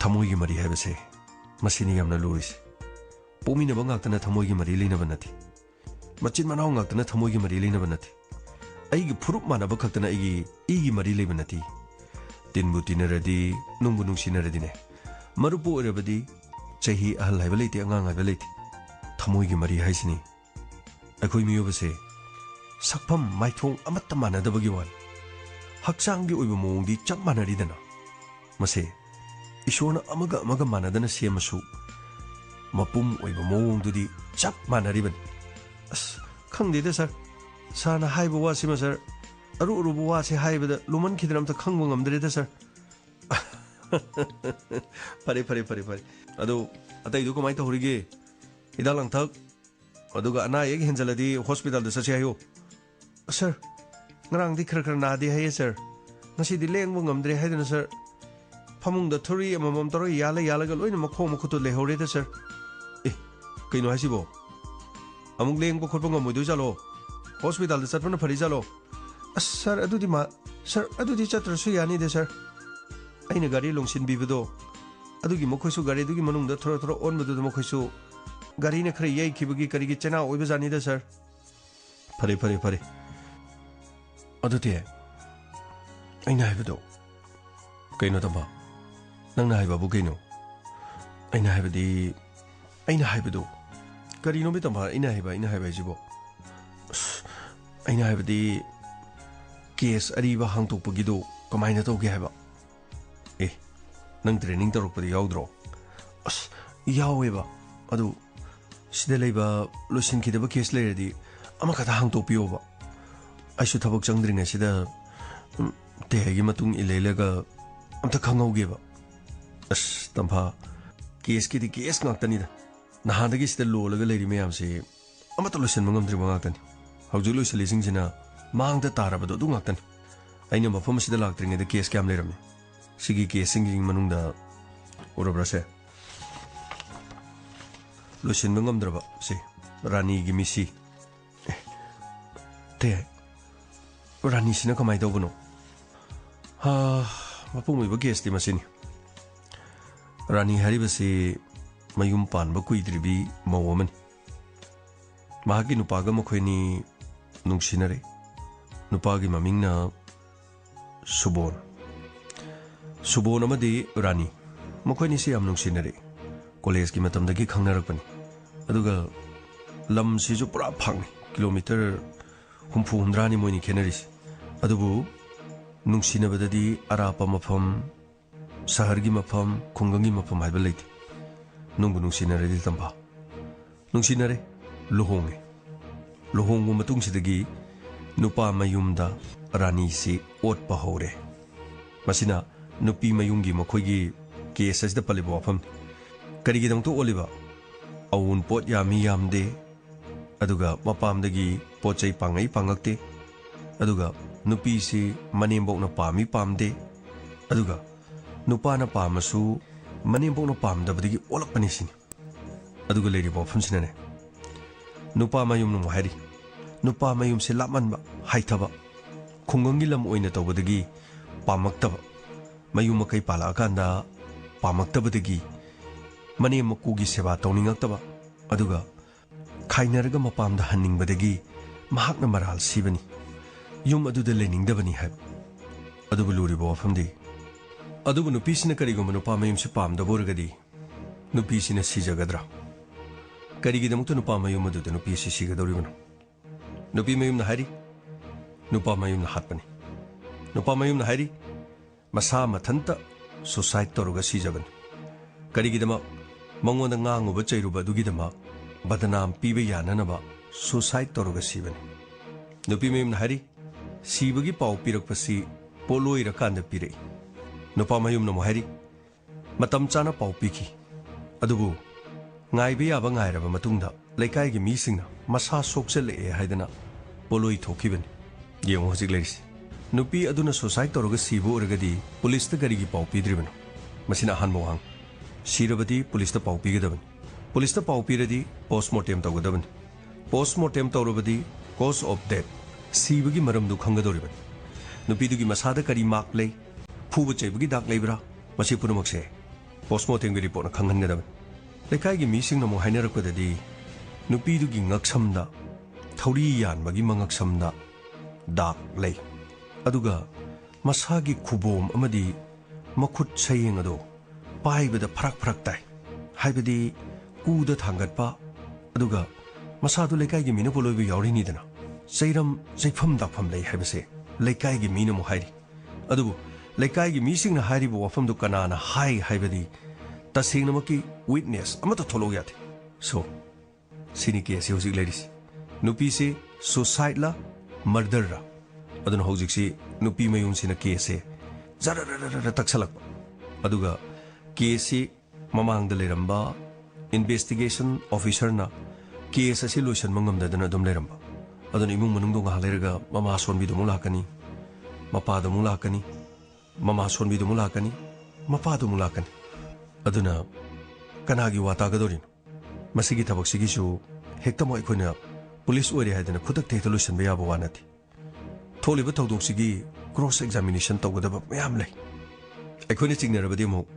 ꯊꯃꯣꯏꯒꯤ ꯃꯔꯤ ꯍꯥꯏꯕꯁꯦ ꯃꯁꯤꯅꯤ ꯌꯥꯝꯅ ꯂꯨꯔꯤꯁꯦ ꯄꯣꯛꯃꯤꯟꯅꯕ ꯉꯥꯛꯇꯅ ꯊꯃꯣꯏꯒꯤ ꯃꯔꯤ ꯂꯩꯅꯕ ꯅꯠꯇꯦ ꯃꯆꯤꯟ ꯃꯅꯥꯎ ꯉꯥꯛꯇꯅ ꯊꯃꯣꯏꯒꯤ ꯃꯔꯤ ꯂꯩꯅꯕ ꯅꯠꯇꯦ ꯑꯩꯒꯤ ꯐꯨꯔꯨꯞ ꯃꯥꯟꯅꯕ ꯈꯛꯇꯅ ꯑꯩꯒꯤ ꯏꯒꯤ ꯃꯔꯤ ꯂꯩꯕ ꯅꯠꯇꯦ ꯇꯤꯟꯕꯨ ꯇꯤꯟꯅꯔꯗꯤ ꯅꯨꯡꯕꯨ ꯅꯨꯡꯁꯤꯅꯔꯗꯤꯅꯦ ꯃꯔꯨꯞꯄꯨ ꯑꯣꯏꯔꯕꯗꯤ ꯆꯍꯤ ꯑꯍꯜ ꯍꯥꯏꯕ ꯂꯩꯇꯦ ꯑꯉꯥꯡ ꯍꯥꯏꯕ ꯂꯩꯇꯦ ꯊꯃꯣꯏꯒꯤ ꯃꯔꯤ ꯍꯥꯏꯁꯤꯅꯤ ꯑꯩꯈꯣꯏ ꯃꯤꯑꯣꯏꯕꯁꯦ ꯁꯛꯐꯝ ꯃꯥꯏꯊꯣꯡ ꯑꯃꯠꯇ ꯃꯥꯟꯅꯗꯕꯒꯤ ꯋꯥꯅꯤ ꯍꯛꯆꯥꯡꯒꯤ ꯑꯣꯏꯕ ꯃꯑꯣꯡꯗꯤ ꯆꯞ ꯃꯥꯟꯅꯔꯤꯗꯅ ꯃꯁꯦ ꯏꯁꯣꯔꯅ ꯑꯃꯒ ꯃꯥꯟꯅꯗꯅ ꯁꯦꯝꯃꯁꯨ ꯃꯄꯨꯝ ꯑꯣꯏꯕ ꯃꯑꯣꯡꯗꯨꯗꯤ ꯆꯞ ꯃꯥꯟꯅꯔꯤꯕꯅꯤ ꯑꯁ ꯈꯪꯗꯦꯗ ꯁꯥꯔ ꯁꯥꯔꯅ ꯍꯥꯏꯕ ꯋꯥꯁꯤꯃ ꯁꯥꯔ ꯑꯔꯨꯕ ꯋꯥꯁꯦ ꯍꯥꯏꯕꯗ ꯂꯨꯃꯟꯈꯤꯗꯅ ꯑꯝꯇ ꯈꯪꯕ ꯉꯝꯗ꯭ꯔꯦꯗ ꯁꯥꯔ ꯐꯔꯦ ꯑꯗꯣ ꯑꯇꯩꯗꯨ ꯀꯃꯥꯏꯅ ꯇꯧꯔꯤꯒꯦ ꯍꯤꯗꯥꯛ ꯂꯥꯡꯊꯛ ꯑꯗꯨꯒ ꯑꯅꯥ ꯑꯌꯦꯛ ꯍꯦꯟꯖꯜꯂꯗꯤ ꯍꯣꯁꯄꯤꯇꯥꯜꯗ ꯆꯠꯁꯦ ꯍꯥꯏꯌꯣ ꯁꯥꯔ ꯉꯔꯥꯡꯗꯤ ꯈꯔ ꯅꯥꯗꯦ ꯍꯥꯏꯌꯦ ꯁꯥꯔ ꯉꯁꯤꯗꯤ ꯂꯦꯡꯕ ꯉꯝꯗ꯭ꯔꯦ ꯍꯥꯏꯗꯅ ꯁꯥꯔ ꯐꯃꯨꯡꯗ ꯊꯨꯔꯤ ꯑꯃꯃꯝ ꯇꯧꯔ ꯌꯥꯜꯂꯒ ꯂꯣꯏꯅ ꯃꯈꯣꯡ ꯃꯈꯨꯠꯇꯨ ꯂꯩꯍꯧꯔꯦꯗ ꯁꯥꯔ ꯀꯩꯅꯣ ꯍꯥꯏꯁꯤꯕꯣ ꯑꯃꯨꯛ ꯂꯦꯡꯕ ꯈꯣꯠꯄ ꯉꯝꯃꯣꯏꯗꯣꯏ ꯖꯥꯠꯂꯣ ꯍꯣꯁꯄꯤꯇꯥꯜꯗ ꯆꯠꯄꯅ ꯐꯔꯤ ꯖꯥꯠꯂꯣ ꯑꯁ ꯁꯥꯔ ꯑꯗꯨꯗꯤ ꯆꯠꯇ꯭ꯔꯁꯨ ꯌꯥꯅꯤꯗ ꯁꯥꯔ ꯑꯩꯅ ꯒꯥꯔꯤ ꯂꯣꯡꯁꯤꯟꯕꯤꯕꯗꯣ ꯑꯗꯨꯒꯤ ꯃꯈꯣꯏꯁꯨ ꯒꯥꯔꯤꯗꯨꯒꯤ ꯃꯅꯨꯡꯗ ꯊꯣꯔꯛ ꯑꯣꯟꯕꯗꯨꯗ ꯃꯈꯣꯏꯁꯨ ꯒꯥꯔꯤꯅ ꯈꯔ ꯌꯩꯈꯤꯕꯒꯤ ꯀꯔꯤꯒꯤ ꯆꯩꯅꯥ ꯑꯣꯏꯕ ꯖꯥꯠꯅꯤꯗ ꯁꯥꯔ ꯐꯔꯦ ꯑꯗꯨꯗꯤ ꯑꯩꯅ ꯍꯥꯏꯕꯗꯣ ꯀꯩꯅꯣ ꯇꯝꯕ ꯅꯪꯅ ꯍꯥꯏꯕꯕꯨ ꯀꯩꯅꯣ ꯑꯩꯅ ꯍꯥꯏꯕꯗꯣ ꯀꯔꯤꯅꯣ ꯇꯝꯕ ꯑꯩꯅ ꯍꯥꯏꯕ ꯍꯥꯏꯁꯤꯕꯣ ꯑꯩꯅ ꯍꯥꯏꯕꯗꯤ ꯀꯦꯁ ꯑꯔꯤꯕ ꯍꯥꯡꯇꯣꯛꯄꯒꯤꯗꯣ ꯀꯃꯥꯏꯅ ꯇꯧꯒꯦ ꯍꯥꯏꯕ ꯅꯪ ꯇ꯭ꯔꯦꯅꯤꯡ ꯇꯧꯔꯛꯄꯗ ꯌꯥꯎꯗ꯭ꯔꯣ ꯑꯁ ꯌꯥꯎꯋꯦꯕ ꯑꯗꯨ ꯁꯤꯗ ꯂꯩꯕ ꯂꯣꯏꯁꯤꯟꯈꯤꯗꯕ ꯀꯦꯁ ꯂꯩꯔꯗꯤ ꯑꯃꯈꯛꯇ ꯍꯥꯡꯇꯣꯛꯄꯤꯌꯣꯕ ꯑꯩꯁꯨ ꯊꯕꯛ ꯆꯪꯗ꯭ꯔꯤꯉꯩꯁꯤꯗ ꯇꯦꯍꯒꯤ ꯃꯇꯨꯡ ꯏꯜꯂꯒ ꯑꯝꯇ ꯈꯪꯍꯧꯒꯦꯕ ꯑꯁ ꯇꯝꯐꯥ ꯀꯦꯁꯀꯤꯗꯤ ꯀꯦꯁ ꯉꯥꯛꯇꯅꯤꯗ ꯅꯍꯥꯟꯗꯒꯤ ꯁꯤꯗ ꯂꯣꯜꯂꯒ ꯂꯩꯔꯤ ꯃꯌꯥꯝꯁꯦ ꯑꯃꯠꯇ ꯂꯣꯏꯁꯤꯟꯕ ꯉꯝꯗ꯭ꯔꯤꯕ ꯉꯥꯛꯇꯅꯤ ꯍꯧꯖꯤꯛ ꯂꯣꯏꯁꯤꯜꯂꯤꯁꯤꯡꯁꯤꯅ ꯃꯥꯡꯗ ꯇꯥꯔꯕꯗꯣ ꯑꯗꯨ ꯉꯥꯛꯇꯅꯤ ꯑꯩꯅ ꯃꯐꯝ ꯑꯁꯤꯗ ꯂꯥꯛꯇ꯭ꯔꯤꯉꯩꯗ ꯀꯦꯁ ꯀꯌꯥꯝ ꯂꯩꯔꯝꯃꯤ ꯁꯤꯒꯤ ꯀꯦꯁꯁꯤꯡꯒꯤ ꯃꯅꯨꯡꯗ ꯎꯔꯕ꯭ꯔꯥꯁꯦ ꯂꯣꯏꯁꯤꯟꯕ ꯉꯝꯗ꯭ꯔꯕ ꯁꯤ ꯔꯥꯅꯤꯒꯤ ꯃꯤꯁꯤ ꯔꯥꯅꯤꯁꯤꯅ ꯀꯃꯥꯏꯅ ꯇꯧꯕꯅꯣ ꯃꯄꯨꯡ ꯑꯣꯏꯕ ꯀꯦꯁꯇꯤ ꯃꯁꯤꯅꯤ ꯔꯥꯅꯤ ꯍꯥꯏꯔꯤꯕꯁꯤ ꯃꯌꯨꯝ ꯄꯥꯟꯕ ꯀꯨꯏꯗ꯭ꯔꯤꯕꯤ ꯃꯧ ꯑꯃꯅꯤ ꯃꯍꯥꯛꯀꯤ ꯅꯨꯄꯥꯒ ꯃꯈꯣꯏꯅꯤ ꯅꯨꯡꯁꯤꯅꯔꯦ ꯅꯨꯄꯥꯒꯤ ꯃꯃꯤꯡꯅ ꯁꯨꯕꯣꯟ ꯑꯃꯗꯤ ꯔꯥꯅꯤ ꯃꯈꯣꯏꯅꯤꯁꯤ ꯌꯥꯝ ꯅꯨꯡꯁꯤꯅꯔꯦ ꯀꯣꯂꯦꯖꯀꯤ ꯃꯇꯝꯗꯒꯤ ꯈꯪꯅꯔꯛꯄꯅꯤ ꯑꯗꯨꯒ ꯂꯝꯁꯤꯁꯨ ꯄꯨꯔꯥ ꯐꯥꯛꯅꯤ ꯀꯤꯂꯣꯃꯤꯇꯔ 60-70 ꯃꯣꯏꯅꯤ ꯈꯦꯅꯔꯤꯁꯤ ꯑꯗꯨꯕꯨ ꯅꯨꯡꯁꯤꯅꯕꯗꯗꯤ ꯑꯔꯥꯞꯄ ꯃꯐꯝ ꯁꯍꯔꯒꯤ ꯃꯐꯝ ꯈꯨꯡꯒꯪꯒꯤ ꯃꯐꯝ ꯍꯥꯏꯕ ꯂꯩꯇꯦ ꯅꯨꯡꯕꯨ ꯅꯨꯡꯁꯤꯅꯔꯗꯤ ꯇꯝꯐꯥ ꯅꯨꯡꯁꯤꯅꯔꯦ ꯂꯨꯍꯣꯡꯕ ꯃꯇꯨꯡꯁꯤꯗꯒꯤ ꯅꯨꯄꯥ ꯃꯌꯨꯝꯗ ꯔꯥꯅꯤꯁꯤ ꯑꯣꯠꯄ ꯍꯧꯔꯦ ꯃꯁꯤꯅ ꯅꯨꯄꯤ ꯃꯌꯨꯝꯒꯤ ꯃꯈꯣꯏꯒꯤ ꯀꯦꯁ ꯑꯁꯤꯗ ꯄꯜꯂꯤꯕ ꯋꯥꯐꯝ ꯀꯔꯤꯒꯤꯗꯃꯛꯇ ꯑꯣꯜꯂꯤꯕ ꯑꯎꯟꯄꯣꯠ ꯌꯥꯝꯗꯦ ꯑꯗꯨꯒ ꯃꯄꯥꯝꯗꯒꯤ ꯄꯣꯠ ꯆꯩ ꯄꯥꯡꯉꯛꯇꯦ ꯑꯗꯨꯒ ꯅꯨꯄꯤꯁꯤ ꯃꯅꯦꯝꯕꯣꯛꯅ ꯄꯥꯝꯗꯦ ꯑꯗꯨꯒ ꯅꯨꯄꯥꯅ ꯄꯥꯝꯃꯁꯨ ꯃꯅꯦꯝꯕꯣꯛꯅ ꯄꯥꯝꯗꯕꯗꯒꯤ ꯑꯣꯜꯂꯛꯄꯅꯤ ꯁꯤꯅꯤ ꯑꯗꯨꯒ ꯂꯩꯔꯤꯕ ꯋꯥꯐꯝꯁꯤꯅꯅꯦ ꯅꯨꯄꯥ ꯃꯌꯨꯝꯅ ꯑꯃꯨꯛ ꯍꯥꯏꯔꯤ ꯅꯨꯄा ꯃꯌꯨꯝꯁꯦ ꯂꯥꯞꯃꯟꯕ ꯍꯥꯏꯊꯕ ꯈꯨꯡꯒꯪꯒꯤ ꯂꯝ ꯑꯣꯏꯅ ꯇꯧꯕꯗꯒꯤ ꯄꯥꯝꯃꯛꯇꯕ ꯃꯌꯨꯝ ꯃꯀꯩ ꯄꯥꯜꯂꯛꯑꯀꯥꯟꯗ ꯄꯥꯝꯃꯛꯇꯕꯗꯒꯤ ꯃꯅꯦꯝ ꯃꯀꯨꯒꯤ ꯁꯦꯕꯥ ꯇꯧꯅꯤꯡꯉꯛꯇꯕ ꯑꯗꯨꯒ ꯈꯥꯏꯅꯔꯒ ꯃꯄꯥꯝꯗ ꯍꯟꯅꯤꯡꯕꯗꯒꯤ ꯃꯍꯥꯛꯅ ꯃꯔꯥꯜ ꯁꯤꯕꯅꯤ ꯌꯨꯝ ꯑꯗꯨꯗ ꯂꯩꯅꯤꯡꯗꯕꯅꯤ ꯍꯥꯏꯕ ꯑꯗꯨꯕꯨ ꯂꯨꯔꯤꯕ ꯋꯥꯐꯝꯗꯤ ꯑꯗꯨꯕꯨ ꯅꯨꯄꯤꯁꯤꯅ ꯀꯔꯤꯒꯨꯝꯕ ꯅꯨꯄꯥ ꯃꯌꯨꯝꯁꯤ ꯄꯥꯝꯗꯕ ꯑꯣꯏꯔꯒꯗꯤ ꯅꯨꯄꯤꯁꯤꯅ ꯁꯤꯖꯒꯗ꯭ꯔꯥ ꯀꯔꯤꯒꯤꯗꯃꯛꯇ ꯅꯨꯄꯥ ꯃꯌꯨꯝ ꯑꯗꯨꯗ ꯅꯨꯄꯤ ꯑꯁꯤ ꯁꯤꯒꯗꯧꯔꯤꯕꯅꯣ ꯅꯨꯄꯤ ꯃꯌꯨꯝꯅ ꯍꯥꯏꯔꯤ ꯅꯨꯄꯥ ꯃꯌꯨꯝꯅ ꯍꯥꯠꯄꯅꯤ ꯅꯨꯄꯥ ꯃꯌꯨꯝꯅ ꯍꯥꯏꯔꯤ ꯃꯁꯥ ꯃꯊꯟꯇ ꯁꯨꯁꯥꯏꯗ ꯇꯧꯔꯒ ꯁꯤꯖꯕꯅꯤ ꯀꯔꯤꯒꯤꯗꯃꯛ ꯃꯉꯣꯟꯗ ꯉꯥꯡꯉꯨꯕ ꯆꯩꯔꯨꯕ ꯑꯗꯨꯒꯤꯗꯃꯛ ꯕꯗꯅꯥꯝ ꯄꯤꯕ ꯌꯥꯅꯅꯕ ꯁꯨꯁꯥꯏꯗ ꯇꯧꯔꯒ ꯁꯤꯕꯅꯤ ꯅꯨꯄꯤ ꯃꯌꯨꯝꯅ ꯍꯥꯏꯔꯤ ꯁꯤꯕꯒꯤ ꯄꯥꯎ ꯄꯤꯔꯛꯄꯁꯤ ꯄꯣꯠꯂꯣꯏꯔꯀꯥꯟꯗ ꯄꯤꯔꯛꯏ ꯅꯨꯄꯥ ꯃꯌꯨꯝꯅ ꯑꯃꯨꯛ ꯍꯥꯏꯔꯤ ꯃꯇꯝ ꯆꯥꯅ ꯄꯥꯎ ꯄꯤꯈꯤ ꯑꯗꯨꯕꯨ ꯉꯥꯏꯕ ꯌꯥꯕ ꯉꯥꯏꯔꯕ ꯃꯇꯨꯡꯗ ꯂꯩꯀꯥꯏꯒꯤ ꯃꯤꯁꯤꯡꯅ ꯃꯁꯥ ꯁꯣꯛꯆꯜꯂꯛꯑꯦ ꯍꯥꯏꯗꯅ ꯄꯣꯠꯂꯣꯏ ꯊꯣꯛꯈꯤꯕꯅꯤ ꯌꯦꯡꯉꯨ ꯍꯧꯖꯤꯛ ꯂꯩꯔꯤꯁꯤ ꯅꯨꯄꯤ ꯑꯗꯨꯅ ꯁꯨꯁꯥꯏꯗ ꯇꯧꯔꯒ ꯁꯤꯕ ꯑꯣꯏꯔꯒꯗꯤ ꯄꯨꯂꯤꯁꯇ ꯀꯔꯤꯒꯤ ꯄꯥꯎ ꯄꯤꯗ꯭ꯔꯤꯕꯅꯣ ꯃꯁꯤꯅ ꯑꯍꯥꯟꯕ ꯋꯥꯍꯪ ꯁꯤꯔꯕꯗꯤ ꯄꯨꯂꯤꯁꯇ ꯄꯥꯎ ꯄꯤꯒꯗꯕꯅꯤ ꯄꯨꯂꯤꯁꯇ ꯄꯥꯎ ꯄꯤꯔꯗꯤ ꯄꯣꯁꯃꯣꯔꯇꯦꯝ ꯇꯧꯒꯗꯕꯅꯤ ꯄꯣꯁꯃꯣꯔꯇꯦꯝ ꯇꯧꯔꯕꯗꯤ ꯀꯣꯖ ꯑꯣꯐ ꯗꯦꯠ ꯁꯤꯕꯒꯤ ꯃꯔꯝꯗꯨ ꯈꯪꯒꯗꯧꯔꯤꯕꯅꯤ ꯅꯨꯄꯤꯗꯨꯒꯤ ꯃꯁꯥꯗ ꯀꯔꯤ ꯃꯥꯛ ꯂꯩ ꯐꯨꯕ ꯆꯩꯕꯒꯤ ꯗꯥꯛ ꯂꯩꯕ꯭ꯔꯥ ꯃꯁꯤ ꯄꯨꯝꯅꯃꯛꯁꯦ ꯄꯣꯁꯃꯣꯔꯇꯦꯝꯒꯤ ꯔꯤꯄꯣꯔꯠꯅ ꯈꯪꯍꯟꯒꯗꯕꯅꯤ ꯂꯩꯀꯥꯏꯒꯤ ꯃꯤꯁꯤꯡꯅ ꯑꯃꯨꯛ ꯍꯥꯏꯅꯔꯛꯄꯗꯗꯤ ꯅꯨꯄꯤꯗꯨꯒꯤ ꯉꯛꯁꯝꯗ ꯊꯧꯔꯤ ꯌꯥꯟꯕꯒꯤ ꯃꯉꯛꯁꯝꯗ ꯗꯥꯛ ꯂꯩ ꯑꯗꯨꯒ ꯃꯁꯥꯒꯤ ꯈꯨꯕꯣꯝ ꯑꯃꯗꯤ ꯃꯈꯨꯠ ꯁꯌꯦꯡ ꯑꯗꯣ ꯄꯥꯏꯕꯗ ꯐꯔꯛ ꯇꯥꯏ ꯍꯥꯏꯕꯗꯤ ꯀꯨꯗ ꯊꯥꯡꯒꯠꯄ ꯑꯗꯨꯒ ꯃꯁꯥꯗꯨ ꯂꯩꯀꯥꯏꯒꯤ ꯃꯤꯅ ꯄꯣꯠꯂꯣꯏꯕ ꯌꯥꯎꯔꯤꯅꯤꯗꯅ ꯆꯩꯐꯝ ꯗꯥꯛꯐꯝ ꯂꯩ ꯍꯥꯏꯕꯁꯦ ꯂꯩꯀꯥꯏꯒꯤ ꯃꯤꯅ ꯑꯃꯨꯛ ꯍꯥꯏꯔꯤ ꯑꯗꯨꯕꯨ ꯂꯩꯀꯥꯏꯒꯤ ꯃꯤꯁꯤꯡꯅ ꯍꯥꯏꯔꯤꯕ ꯋꯥꯐꯝꯗꯨ ꯀꯅꯥꯅ ꯍꯥꯏꯕꯗꯤ ꯇꯁꯦꯡꯅꯃꯛꯀꯤ ꯋꯤꯠꯅꯦꯁ ꯑꯃꯠꯇ ꯊꯣꯛꯂꯛꯎ ꯌꯥꯗꯦ ꯁꯣ ꯁꯤꯅꯤ ꯀꯦꯁꯁꯤ ꯍꯧꯖꯤꯛ ꯂꯩꯔꯤꯁꯤ ꯅꯨꯄꯤꯁꯤ ꯁꯨꯁꯥꯏꯗꯂ ꯃꯔꯗꯔꯔ ꯑꯗꯨꯅ ꯍꯧꯖꯤꯛꯁꯤ ꯅꯨꯄꯤ ꯃꯌꯨꯝꯁꯤꯅ ꯀꯦꯁꯁꯦ ꯖꯔꯔꯔꯔ ꯇꯛꯁꯜꯂꯛꯄ ꯑꯗꯨꯒ ꯀꯦꯁꯁꯤ ꯃꯃꯥꯡꯗ ꯂꯩꯔꯝꯕ ꯏꯟꯚꯦꯁꯇꯤꯒꯦꯁꯟ ꯑꯣꯐꯤꯁꯔꯅ ꯀꯦꯁ ꯑꯁꯤ ꯂꯣꯏꯁꯤꯟꯕ ꯉꯝꯗꯗꯅ ꯑꯗꯨꯝ ꯂꯩꯔꯝꯕ ꯑꯗꯨꯅ ꯏꯃꯨꯡ ꯃꯅꯨꯡꯗꯣ ꯉꯥꯏꯍꯥꯛ ꯂꯩꯔꯒ ꯃꯃꯥ ꯁꯣꯟꯕꯤꯗꯨ ꯑꯃꯨꯛ ꯂꯥꯛꯀꯅꯤ ꯃꯄꯥꯗꯨ ꯑꯃꯨꯛ ꯂꯥꯛꯀꯅꯤ ꯃꯃꯥ ꯁꯣꯟꯕꯤꯗꯨ ꯑꯃꯨꯛ ꯂꯥꯛꯀꯅꯤ ꯃꯄꯥꯗꯨ ꯑꯃꯨꯛ ꯂꯥꯛꯀꯅꯤ ꯑꯗꯨꯅ ꯀꯅꯥꯒꯤ ꯋꯥ ꯇꯥꯒꯗꯧꯔꯤꯅꯣ ꯃꯁꯤꯒꯤ ꯊꯕꯛꯁꯤꯒꯤꯁꯨ ꯍꯦꯛꯇꯃꯛ ꯑꯩꯈꯣꯏꯅ ꯄꯨꯂꯤꯁ ꯑꯣꯏꯔꯦ ꯍꯥꯏꯗꯅ ꯈꯨꯗꯛꯇ ꯍꯦꯛꯇ ꯂꯣꯏꯁꯤꯟꯕ ꯌꯥꯕ ꯋꯥ ꯅꯠꯇꯦ ꯊꯣꯛꯂꯤꯕ ꯊꯧꯗꯣꯛꯁꯤꯒꯤ ꯀ꯭ꯔꯣꯁ ꯑꯦꯛꯖꯥꯃꯤꯅꯦꯁꯟ ꯇꯧꯒꯗꯕ ꯃꯌꯥꯝ ꯂꯩ ꯑꯩꯈꯣꯏꯅ ꯆꯤꯡꯅꯔꯕꯗꯤ ꯑꯃꯨꯛ